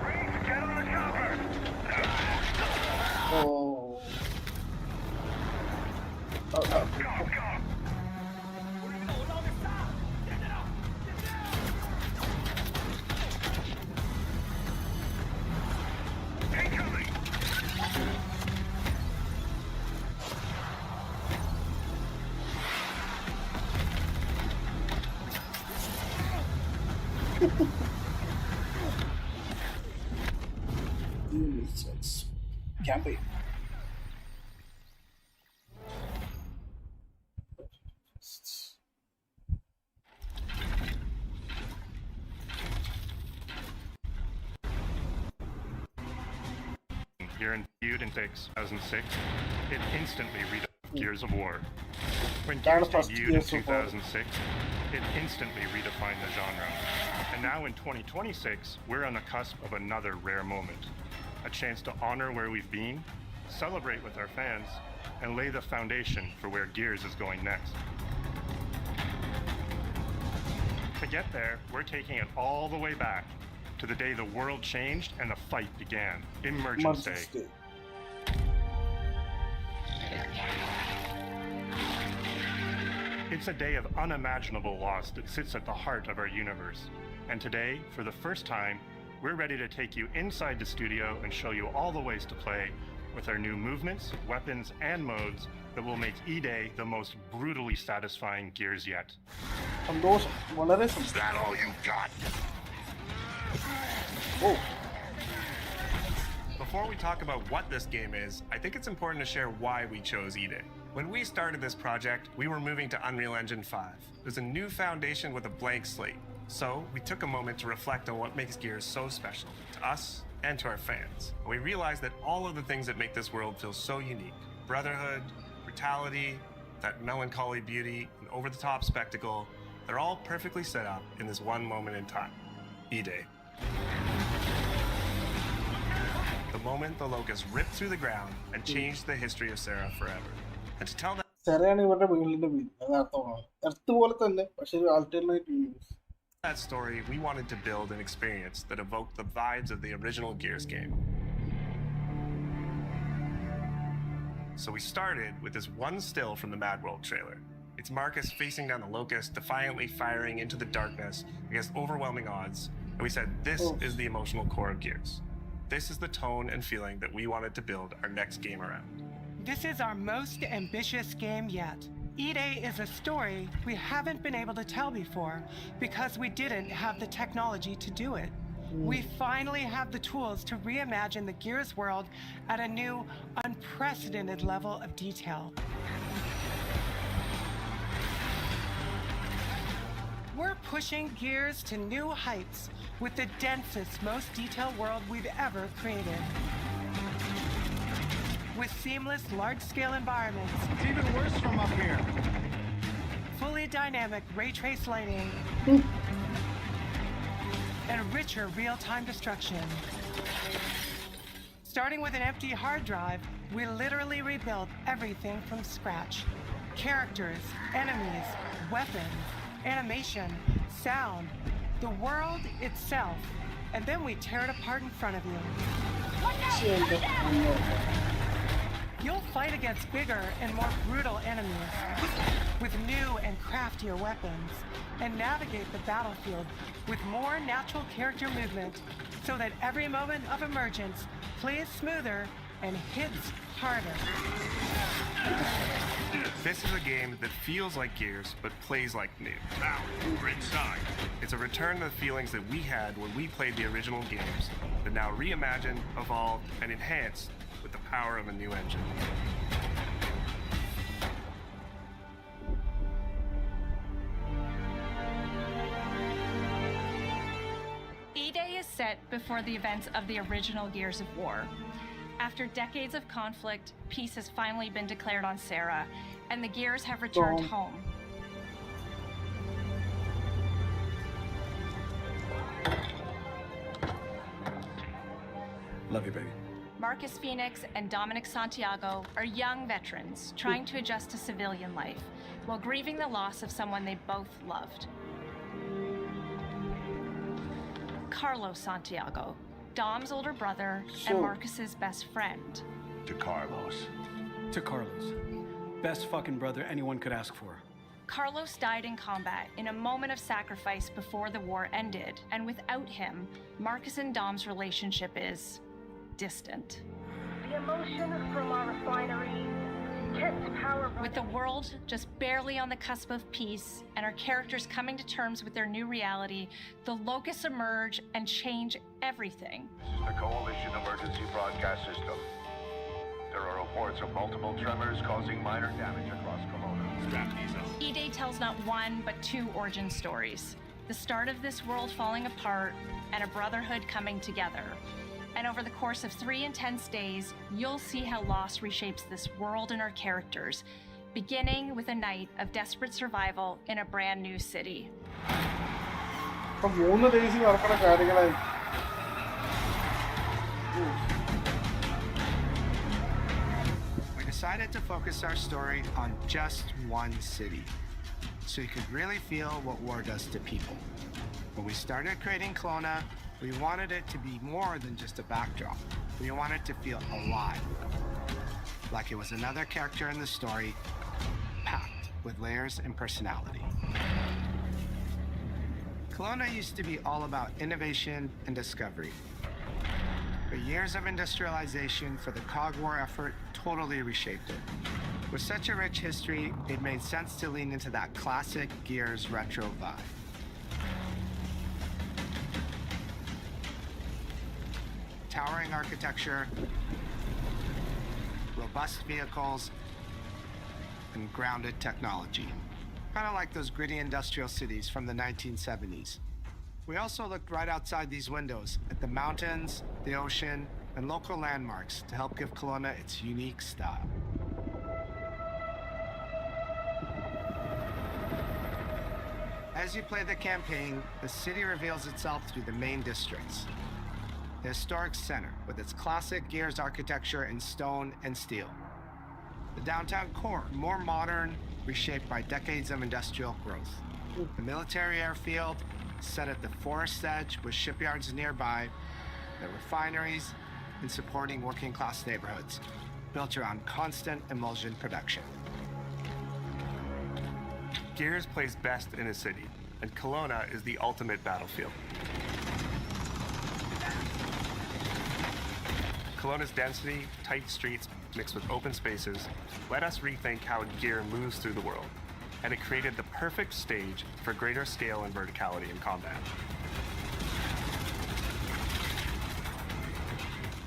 I: Freeze, get on the chopper.
A: Oh.
I: Go, go. Incoming.
A: Camping.
V: Here in Feud in 2006, it instantly redefined Gears of War. When
A: That
V: Gears
A: was
V: debuted in
A: Gears of War.
V: 2006, it instantly redefined the genre. And now in 2026, we're on the cusp of another rare moment. A chance to honor where we've been, celebrate with our fans, and lay the foundation for where Gears is going next. To get there, we're taking it all the way back to the day the world changed and the fight began, Emergence Day. It's a day of unimaginable loss that sits at the heart of our universe. And today, for the first time, we're ready to take you inside the studio and show you all the ways to play with our new movements, weapons, and modes that will make E-Day the most brutally satisfying Gears yet.
I: Is that all you got?
A: Oh.
W: Before we talk about what this game is, I think it's important to share why we chose E-Day. When we started this project, we were moving to Unreal Engine 5. There's a new foundation with a blank slate. So we took a moment to reflect on what makes Gears so special to us and to our fans. And we realized that all of the things that make this world feel so unique, brotherhood, brutality, that melancholy beauty, and over-the-top spectacle, they're all perfectly set up in this one moment in time, E-Day. The moment the locusts ripped through the ground and changed the history of Sarah forever. And to tell that
A: സെറയാണ് ഇവരുടെ വീടിന്റെ വീട്. അത് അർത്ഥമാണ്. Earth പോലെ തന്നെ പക്ഷെ ഒരു alternate universe.
W: that story, we wanted to build an experience that evoked the vibes of the original Gears game. So we started with this one still from the Mad World trailer. It's Marcus facing down the locust, defiantly firing into the darkness against overwhelming odds. And we said, this is the emotional core of Gears. This is the tone and feeling that we wanted to build our next game around.
T: This is our most ambitious game yet.
M: E-Day is a story we haven't been able to tell before because we didn't have the technology to do it. We finally have the tools to reimagine the Gears world at a new, unprecedented level of detail. We're pushing Gears to new heights with the densest, most detailed world we've ever created. With seamless, large-scale environments.
L: It's even worse from up here.
M: Fully dynamic ray trace lighting. And richer real-time destruction. Starting with an empty hard drive, we literally rebuilt everything from scratch. Characters, enemies, weapons, animation, sound, the world itself, and then we tear it apart in front of you. You'll fight against bigger and more brutal enemies with new and craftier weapons and navigate the battlefield with more natural character movement so that every moment of emergence plays smoother and hits harder.
W: This is a game that feels like Gears, but plays like new.
C: Now, we're inside.
W: It's a return to the feelings that we had when we played the original games, but now reimagined, evolved, and enhanced with the power of a new engine.
O: E-Day is set before the events of the original Gears of War. After decades of conflict, peace has finally been declared on Serra, and the Gears have returned home.
L: Love you, baby.
O: Marcus Phoenix and Dominic Santiago are young veterans trying to adjust to civilian life while grieving the loss of someone they both loved. Carlos Santiago, Dom's older brother and Marcus's best friend.
N: To Carlos.
L: To Carlos. Best fucking brother anyone could ask for.
O: Carlos died in combat in a moment of sacrifice before the war ended, and without him, Marcus and Dom's relationship is distant.
P: The emotion from our refinery kept power.
O: With the world just barely on the cusp of peace and our characters coming to terms with their new reality, the locusts emerge and change everything.
I: The Coalition Emergency Broadcast System. There are reports of multiple tremors causing minor damage across Kelowna.
C: Strap these up.
O: E-Day tells not one, but two origin stories. The start of this world falling apart and a brotherhood coming together. And over the course of 3 intense days, you'll see how loss reshapes this world and our characters, beginning with a night of desperate survival in a brand new city.
A: For 3 days നടക്കുന്ന കാര്യങ്ങളായി.
X: We decided to focus our story on just one city, so you could really feel what war does to people. When we started creating Kelowna, we wanted it to be more than just a backdrop. We wanted to feel alive, like it was another character in the story, packed with layers and personality. Kelowna used to be all about innovation and discovery. But years of industrialization for the Cog War effort totally reshaped it. With such a rich history, it made sense to lean into that classic Gears retro vibe. Towering architecture, robust vehicles, and grounded technology. Kind of like those gritty industrial cities from the 1970s. We also looked right outside these windows at the mountains, the ocean, and local landmarks to help give Kelowna its unique style. As you play the campaign, the city reveals itself through the main districts. The historic center, with its classic Gears architecture in stone and steel. The downtown core, more modern, reshaped by decades of industrial growth. The military airfield, set at the forest edge with shipyards nearby, the refineries, and supporting working-class neighborhoods, built around constant emulsion production.
W: Gears plays best in a city, and Kelowna is the ultimate battlefield. Kelowna's density, tight streets, mixed with open spaces, let us rethink how gear moves through the world, and it created the perfect stage for greater scale and verticality in combat.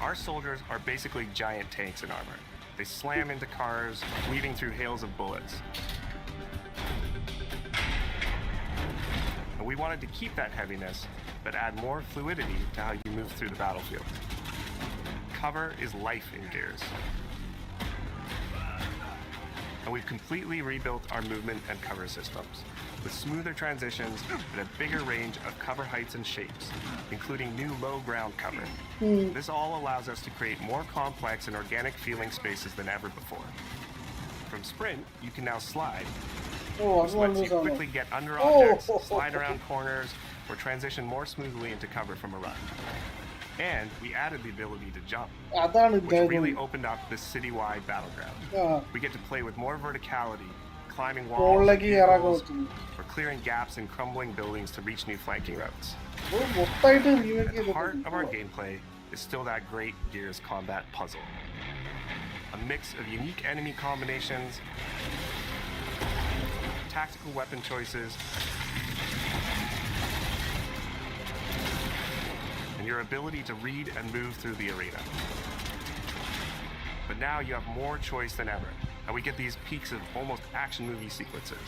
W: Our soldiers are basically giant tanks in armor. They slam into cars, weaving through hails of bullets. And we wanted to keep that heaviness, but add more fluidity to how you move through the battlefield. Cover is life in Gears. And we've completely rebuilt our movement and cover systems, with smoother transitions and a bigger range of cover heights and shapes, including new low ground cover. This all allows us to create more complex and organic feeling spaces than ever before. From Sprint, you can now slide, which lets you quickly get under objects, slide around corners, or transition more smoothly into cover from a run. And we added the ability to jump, which really opened up this citywide battleground. We get to play with more verticality, climbing walls, vehicles, or clearing gaps in crumbling buildings to reach new flanking routes. At the heart of our gameplay is still that great Gears combat puzzle. A mix of unique enemy combinations, tactical weapon choices, and your ability to read and move through the arena. But now you have more choice than ever, and we get these peaks of almost action movie sequences.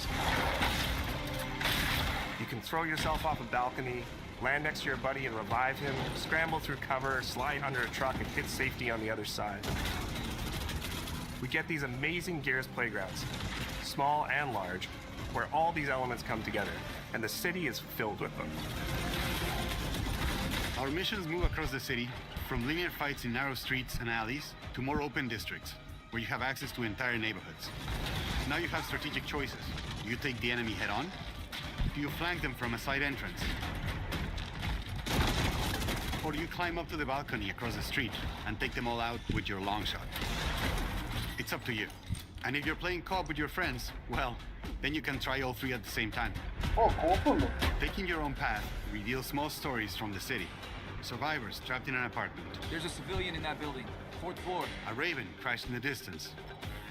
W: You can throw yourself off a balcony, land next to your buddy and revive him, scramble through cover, slide under a truck, and hit safety on the other side. We get these amazing Gears playgrounds, small and large, where all these elements come together, and the city is filled with them.
B: Our missions move across the city, from linear fights in narrow streets and alleys to more open districts, where you have access to entire neighborhoods. Now you have strategic choices. Do you take the enemy head on? Do you flank them from a side entrance? Or do you climb up to the balcony across the street and take them all out with your long shot? It's up to you. And if you're playing co-op with your friends, well, then you can try all three at the same time. Taking your own path reveals small stories from the city. Survivors trapped in an apartment.
E: There's a civilian in that building. 4th floor.
B: A raven crashed in the distance.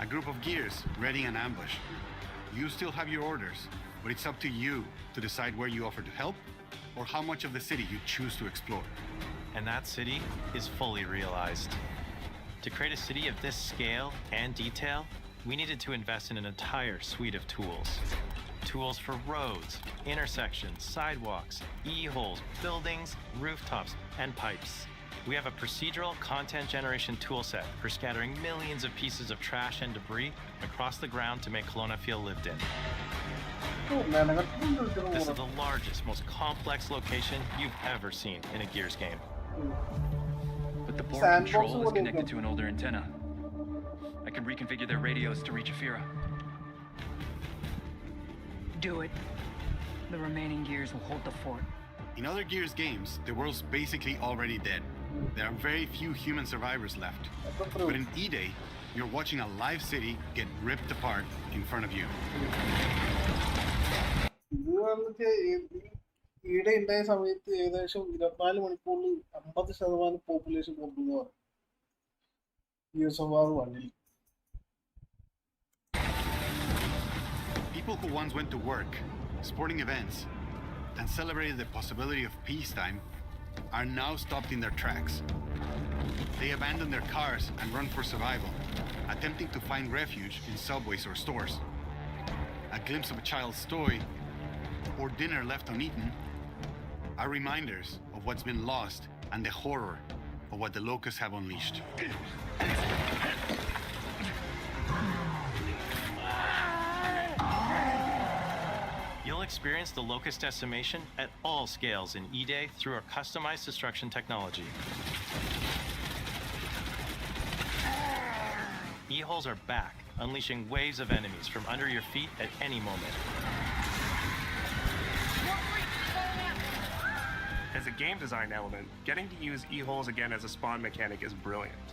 B: A group of Gears readying an ambush. You still have your orders, but it's up to you to decide where you offer to help or how much of the city you choose to explore.
F: And that city is fully realized. To create a city of this scale and detail, we needed to invest in an entire suite of tools. Tools for roads, intersections, sidewalks, e-holes, buildings, rooftops, and pipes. We have a procedural content generation toolset for scattering millions of pieces of trash and debris across the ground to make Kelowna feel lived in. This is the largest, most complex location you've ever seen in a Gears game.
E: But the board control is connected to an older antenna. I can reconfigure their radios to reach Afira.
H: Do it. The remaining Gears will hold the fort.
B: In other Gears games, the world's basically already dead. There are very few human survivors left. But in E-Day, you're watching a live city get ripped apart in front of you.
A: ഈടെ ഉണ്ടായ സമയത്ത് ഏകദേശം 24 മണിക്കൂറിൽ 50% population കൊണ്ടുവന്നു വണ്ണിൽ.
B: People who once went to work, sporting events, and celebrated the possibility of peacetime are now stopped in their tracks. They abandon their cars and run for survival, attempting to find refuge in subways or stores. A glimpse of a child's toy or dinner left uneaten are reminders of what's been lost and the horror of what the locusts have unleashed.
F: You'll experience the locust decimation at all scales in E-Day through our customized destruction technology. E-holes are back, unleashing waves of enemies from under your feet at any moment.
W: As a game design element, getting to use e-holes again as a spawn mechanic is brilliant.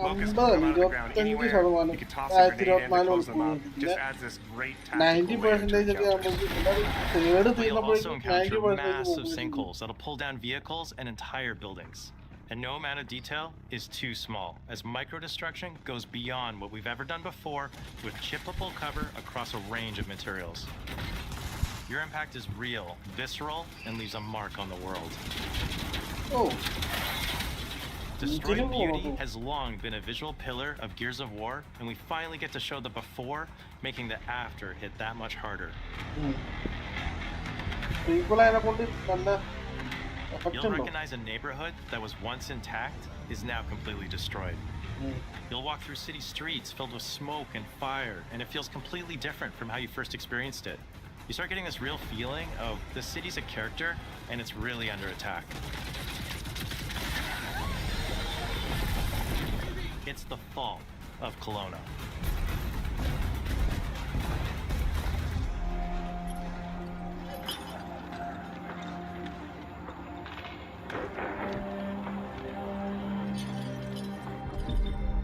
W: Locusts can come out of the ground anywhere, you can toss a grenade in to close them up, it just adds this great tactical layer to encounters.
F: You'll also encounter massive sinkholes that'll pull down vehicles and entire buildings. And no amount of detail is too small, as micro-destruction goes beyond what we've ever done before with chippable cover across a range of materials. Your impact is real, visceral, and leaves a mark on the world.
A: Oh.
F: Destroyed Beauty has long been a visual pillar of Gears of War, and we finally get to show the before, making the after hit that much harder. You'll recognize a neighborhood that was once intact is now completely destroyed. You'll walk through city streets filled with smoke and fire, and it feels completely different from how you first experienced it. You start getting this real feeling of the city's a character, and it's really under attack. It's the fall of Kelowna.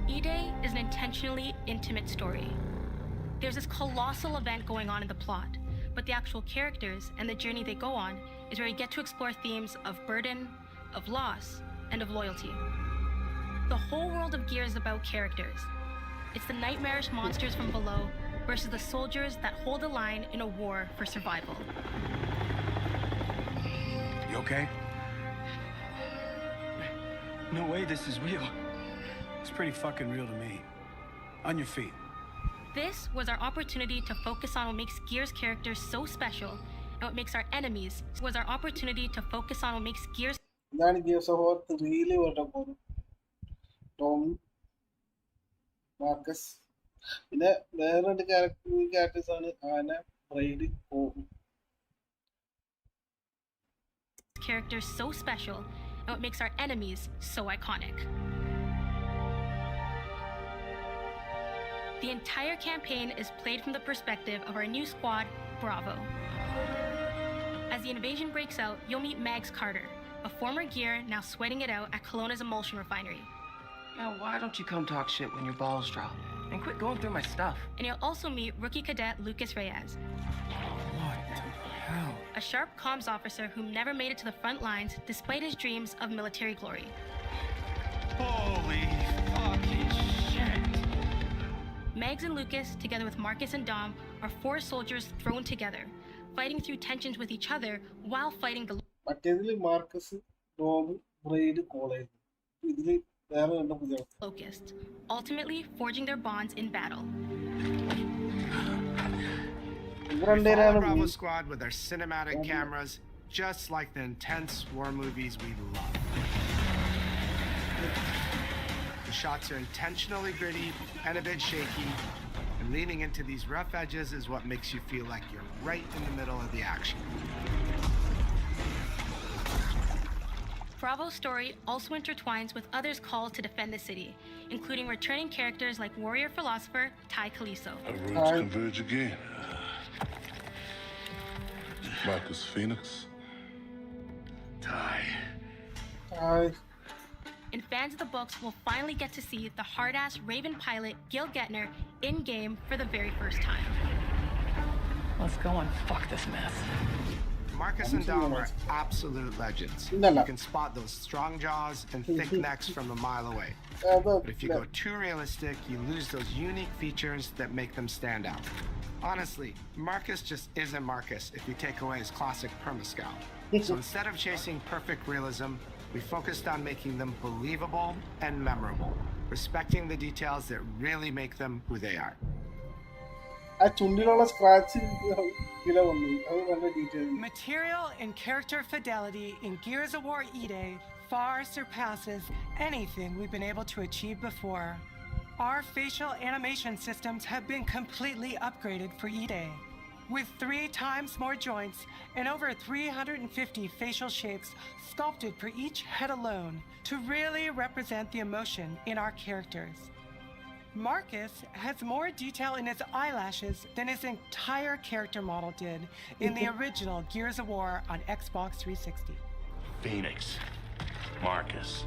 G: E-Day is an intentionally intimate story. There's this colossal event going on in the plot, but the actual characters and the journey they go on is where you get to explore themes of burden, of loss, and of loyalty. The whole world of Gears is about characters. It's the nightmarish monsters from below versus the soldiers that hold the line in a war for survival.
L: You okay? No way this is real. It's pretty fucking real to me. On your feet.
G: This was our opportunity to focus on what makes Gears characters so special and what makes our enemies. Was our opportunity to focus on what makes Gears.
A: That Gears of War really what Tom, Marcus. There are the characters on it. Anna, Brady,
G: Characters so special and what makes our enemies so iconic. The entire campaign is played from the perspective of our new squad, Bravo. As the invasion breaks out, you'll meet Mags Carter, a former Gear now sweating it out at Kelowna's emulsion refinery.
Q: Now, why don't you come talk shit when your balls drop? And quit going through my stuff.
G: And you'll also meet rookie cadet Lucas Reyes.
L: What the hell?
G: A sharp comms officer who never made it to the front lines despite his dreams of military glory.
F: Holy fucking shit!
G: Mags and Lucas, together with Marcus and Dom, are 4 soldiers thrown together, fighting through tensions with each other while fighting the
A: Marcus, Dom, Brady, College.
G: Locust, ultimately forging their bonds in battle.
X: We follow Bravo Squad with our cinematic cameras, just like the intense war movies we love. The shots are intentionally gritty and a bit shaky, and leaning into these rough edges is what makes you feel like you're right in the middle of the action.
G: Bravo's story also intertwines with others called to defend the city, including returning characters like warrior philosopher Ty Caliso.
R: Our roads converge again. Marcus Phoenix.
J: Ty.
G: And fans of the books will finally get to see the hard-ass Raven pilot Gil Gettner in-game for the very first time.
H: Let's go and fuck this mess.
X: Marcus and Dom are absolute legends. You can spot those strong jaws and thick necks from a mile away. But if you go too realistic, you lose those unique features that make them stand out. Honestly, Marcus just isn't Marcus if you take away his classic perma-scowl. So instead of chasing perfect realism, we focused on making them believable and memorable, respecting the details that really make them who they are.
M: Material and character fidelity in Gears of War E-Day far surpasses anything we've been able to achieve before. Our facial animation systems have been completely upgraded for E-Day, with 3 times more joints and over 350 facial shapes sculpted for each head alone to really represent the emotion in our characters. Marcus has more detail in his eyelashes than his entire character model did in the original Gears of War on Xbox 360.
J: Phoenix. Marcus.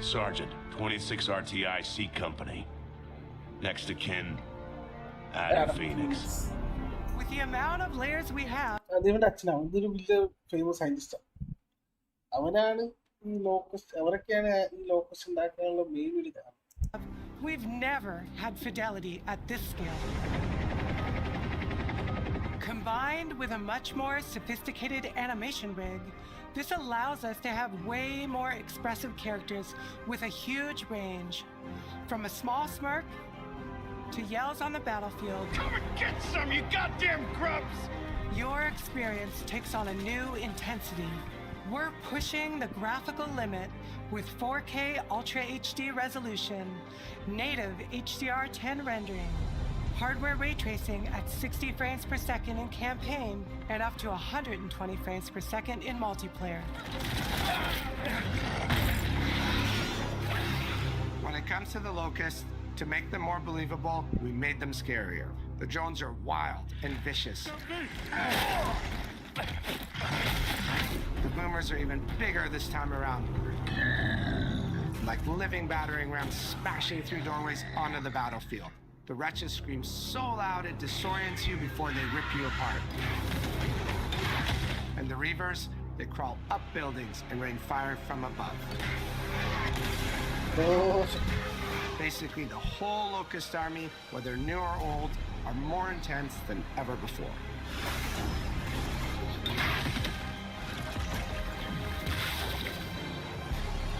J: Sergeant, 26 RTI C Company. Next to kin, Adam Phoenix.
M: With the amount of layers we have...
A: famous scientist. അവനാണ് ഈ locust അവരൊക്കെയാണ് ഈ locust ഉണ്ടാക്കാനുള്ള main ഒരു കാരണം.
M: We've never had fidelity at this scale. Combined with a much more sophisticated animation rig, this allows us to have way more expressive characters with a huge range. From a small smirk to yells on the battlefield.
N: Come and get some, you goddamn grubs!
M: Your experience takes on a new intensity. We're pushing the graphical limit with 4K Ultra HD resolution, native HDR10 rendering, hardware ray tracing at 60 frames per second in campaign, and up to 120 frames per second in multiplayer.
X: When it comes to the locusts, to make them more believable, we made them scarier. The drones are wild and vicious. The boomers are even bigger this time around. Like living battering rams smashing through doorways onto the battlefield. The wretches scream so loud it disorients you before they rip you apart. And the reavers, they crawl up buildings and rain fire from above. Basically, the whole Locust army, whether new or old, are more intense than ever before.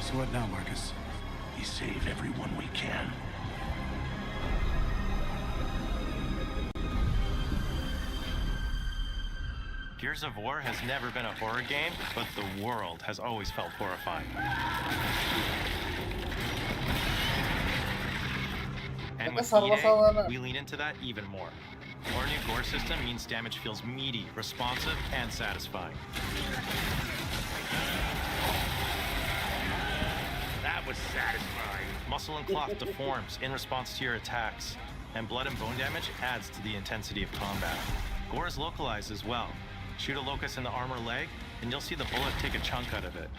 N: So what now, Marcus? We save everyone we can.
F: Gears of War has never been a horror game, but the world has always felt horrifying. And with E-Day, we lean into that even more. Our new gore system means damage feels meaty, responsive, and satisfying.
C: That was satisfying.
F: Muscle and cloth deforms in response to your attacks, and blood and bone damage adds to the intensity of combat. Gore is localized as well. Shoot a locust in the arm or leg, and you'll see the bullet take a chunk out of it.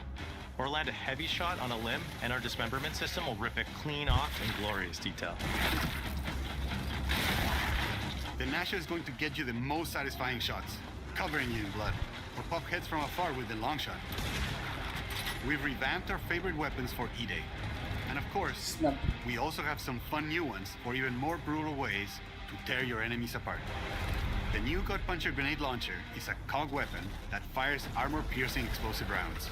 F: Or land a heavy shot on a limb, and our dismemberment system will rip it clean off in glorious detail.
B: The Nasha is going to get you the most satisfying shots, covering you in blood, or pop heads from afar with the long shot. We've revamped our favorite weapons for E-Day. And of course, we also have some fun new ones for even more brutal ways to tear your enemies apart. The new Gut Puncher grenade launcher is a cog weapon that fires armor-piercing explosive rounds.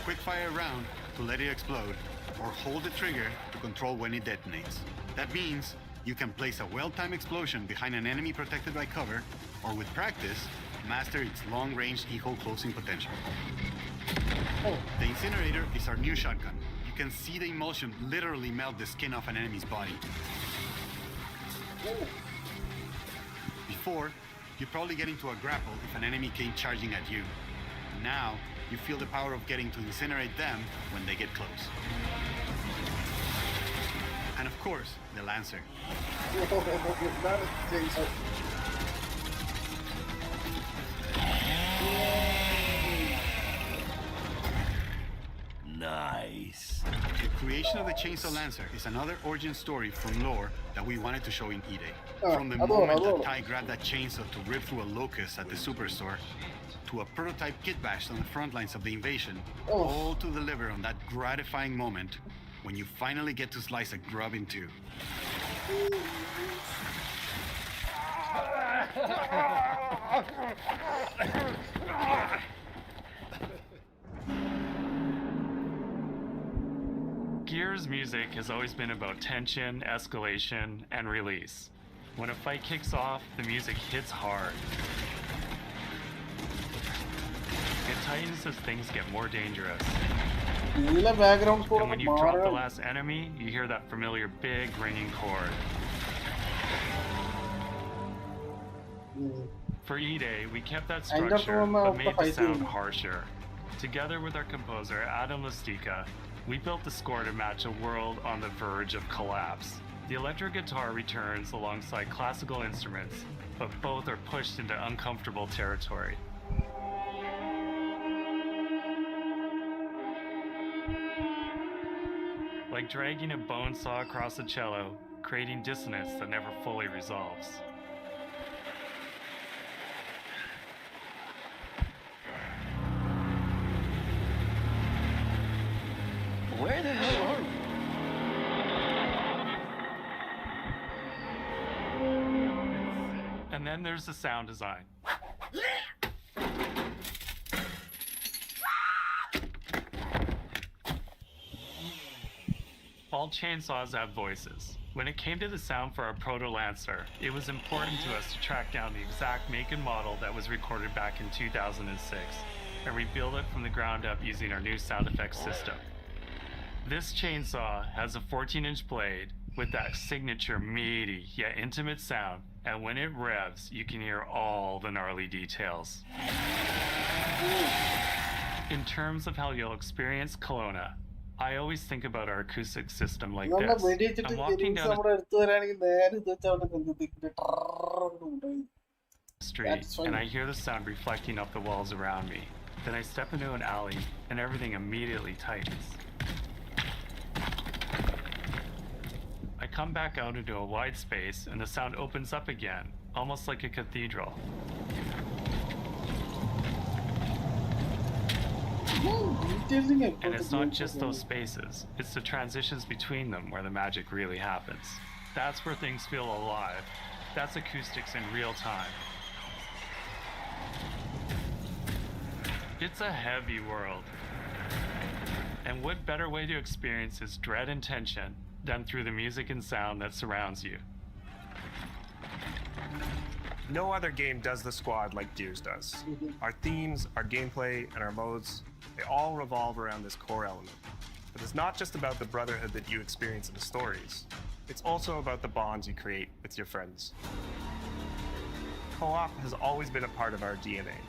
B: Quick fire a round to let it explode, or hold the trigger to control when it detonates. That means you can place a well-timed explosion behind an enemy protected by cover, or with practice, master its long-range eco closing potential. The incinerator is our new shotgun. You can see the emulsion literally melt the skin off an enemy's body. Before, you'd probably get into a grapple if an enemy came charging at you. Now, you feel the power of getting to incinerate them when they get close. And of course, the Lancer.
N: Nice.
B: The creation of the Chainsaw Lancer is another origin story from lore that we wanted to show in E-Day. From the moment that Ty grabbed that chainsaw to rip through a locust at the superstore, to a prototype kit bash on the front lines of the invasion, all to deliver on that gratifying moment when you finally get to slice a grub in two.
E: Gears music has always been about tension, escalation, and release. When a fight kicks off, the music hits hard. It tightens as things get more dangerous. And when you drop the last enemy, you hear that familiar big ringing chord. For E-Day, we kept that structure, but made the sound harsher. Together with our composer, Adam Lastica, we built the score to match a world on the verge of collapse. The electric guitar returns alongside classical instruments, but both are pushed into uncomfortable territory. Like dragging a bone saw across a cello, creating dissonance that never fully resolves.
Q: Where the hell are we?
E: And then there's the sound design. All chainsaws have voices. When it came to the sound for our Proto Lancer, it was important to us to track down the exact make and model that was recorded back in 2006 and rebuild it from the ground up using our new sound effects system. This chainsaw has a 14-inch blade with that signature meaty yet intimate sound, and when it revs, you can hear all the gnarly details. In terms of how you'll experience Kelowna, I always think about our acoustic system like this. I'm walking down the street and I hear the sound reflecting off the walls around me. Then I step into an alley and everything immediately tightens. I come back out into a wide space and the sound opens up again, almost like a cathedral. And it's not just those spaces, it's the transitions between them where the magic really happens. That's where things feel alive. That's acoustics in real time. It's a heavy world. And what better way to experience its dread and tension than through the music and sound that surrounds you?
W: No other game does the squad like Gears does. Our themes, our gameplay, and our modes, they all revolve around this core element. But it's not just about the brotherhood that you experience in the stories. It's also about the bonds you create with your friends. Co-op has always been a part of our DNA.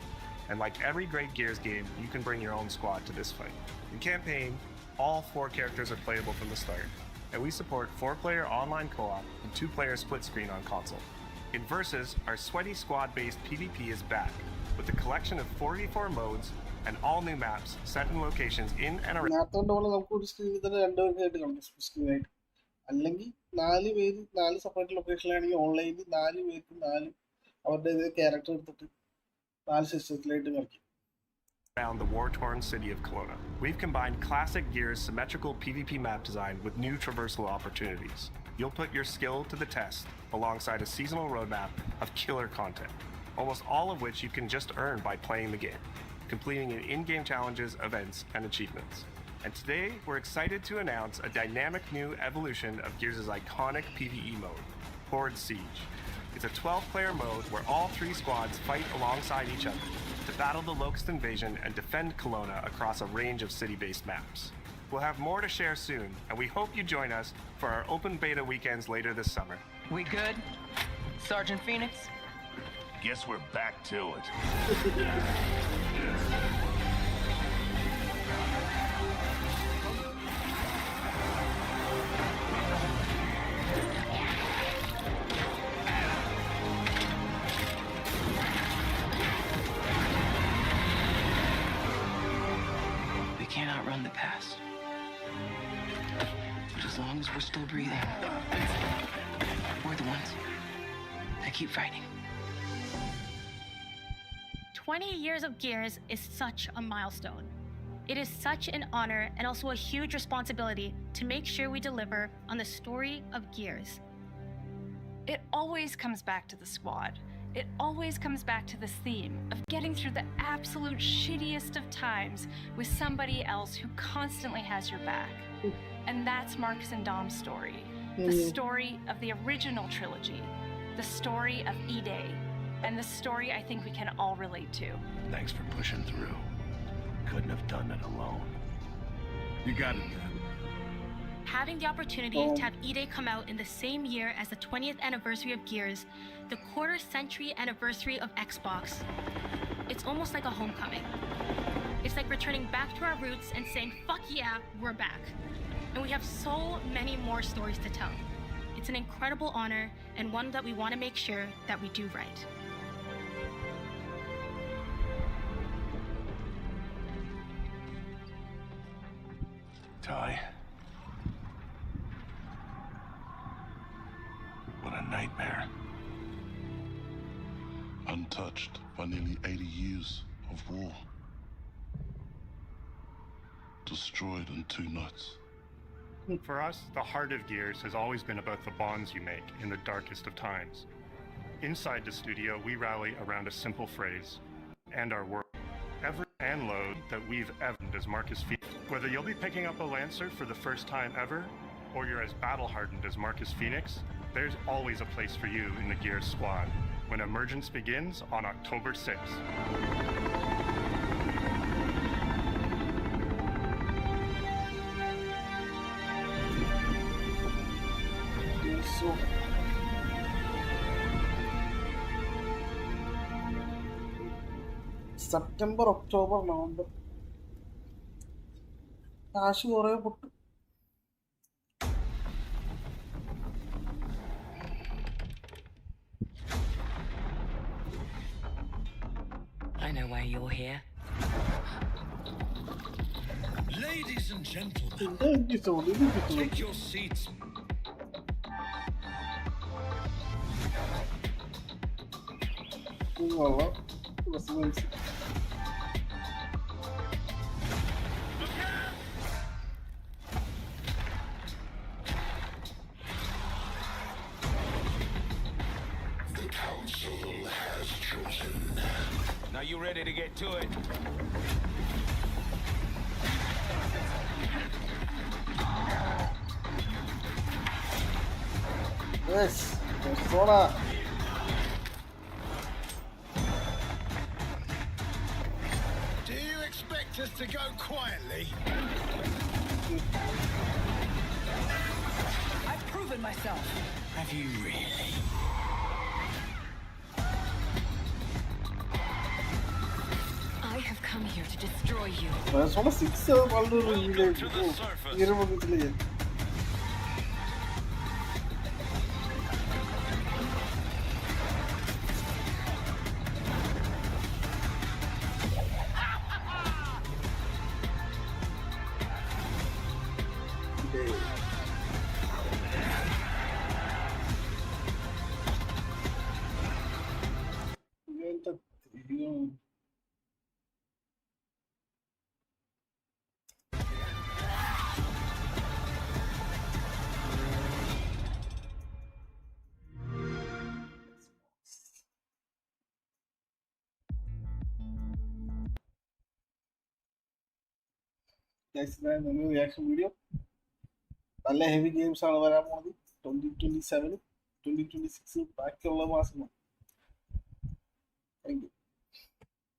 W: And like every great Gears game, you can bring your own squad to this fight. In campaign, all 4 characters are playable from the start, and we support 4-player online co-op and 2-player split screen on console. In Versus, our sweaty squad-based PvP is back, with a collection of 4v4 modes and all new maps set in locations in and around.
A: അല്ലെങ്കിൽ 4 പേര് 4 separate ലൊക്കേഷനിലാണെങ്കിൽ ഓൺലൈനിൽ 4 പേർക്ക് 4 അവരുടെ character എടുത്തിട്ട് 4 സിസ്റ്റത്തിലായിട്ട് കളിക്കും.
W: Around the war-torn city of Kelowna, we've combined classic Gears symmetrical PvP map design with new traversal opportunities. You'll put your skill to the test alongside a seasonal roadmap of killer content, almost all of which you can just earn by playing the game, completing in-game challenges, events, and achievements. And today, we're excited to announce a dynamic new evolution of Gears' iconic PvE mode, Horde Siege. It's a 12-player mode where all 3 squads fight alongside each other to battle the Locust invasion and defend Kelowna across a range of city-based maps. We'll have more to share soon, and we hope you join us for our open beta weekends later this summer.
Q: We good? Sergeant Phoenix?
J: Guess we're back to it.
Q: We can't outrun the past. But as long as we're still breathing, we're the ones that keep fighting.
G: 20 years of Gears is such a milestone. It is such an honor and also a huge responsibility to make sure we deliver on the story of Gears.
O: It always comes back to the squad. It always comes back to this theme of getting through the absolute shittiest of times with somebody else who constantly has your back. And that's Marcus and Dom's story. The story of the original trilogy. The story of E-Day. And the story I think we can all relate to.
J: Thanks for pushing through. Couldn't have done it alone. You got it, man.
G: Having the opportunity to have E-Day come out in the same year as the 20th anniversary of Gears, the quarter-century anniversary of Xbox, it's almost like a homecoming. It's like returning back to our roots and saying, fuck yeah, we're back. And we have so many more stories to tell. It's an incredible honor and one that we want to make sure that we do right.
J: Ty. What a nightmare.
R: Untouched by nearly 80 years of war. Destroyed in 2 nights.
V: For us, the heart of Gears has always been about the bonds you make in the darkest of times. Inside the studio, we rally around a simple phrase, and our work. Every and load that we've ever as Marcus Phoenix. Whether you'll be picking up a Lancer for the first time ever, or you're as battle-hardened as Marcus Phoenix, there's always a place for you in the Gears squad when Emergence begins on October 6th.
A: So September, October, November. കാശ് കുറേ പൊട്ടും.
Q: I know why you're here.
N: Ladies and gentlemen, take your seats.
I: The council has chosen.
N: Now you ready to get to it?
A: Yes, Persona.
N: Do you expect us to go quietly?
H: I've proven myself.
N: Have you really?
Q: I have come here to destroy you.
A: Persona 6 വളരെ രീതിയിൽ reaction video. നല്ല heavy games ആണ് വരാൻ പോകുന്നത് 2027 2026 ബാക്കിയുള്ള മാസങ്ങൾ. Thank you.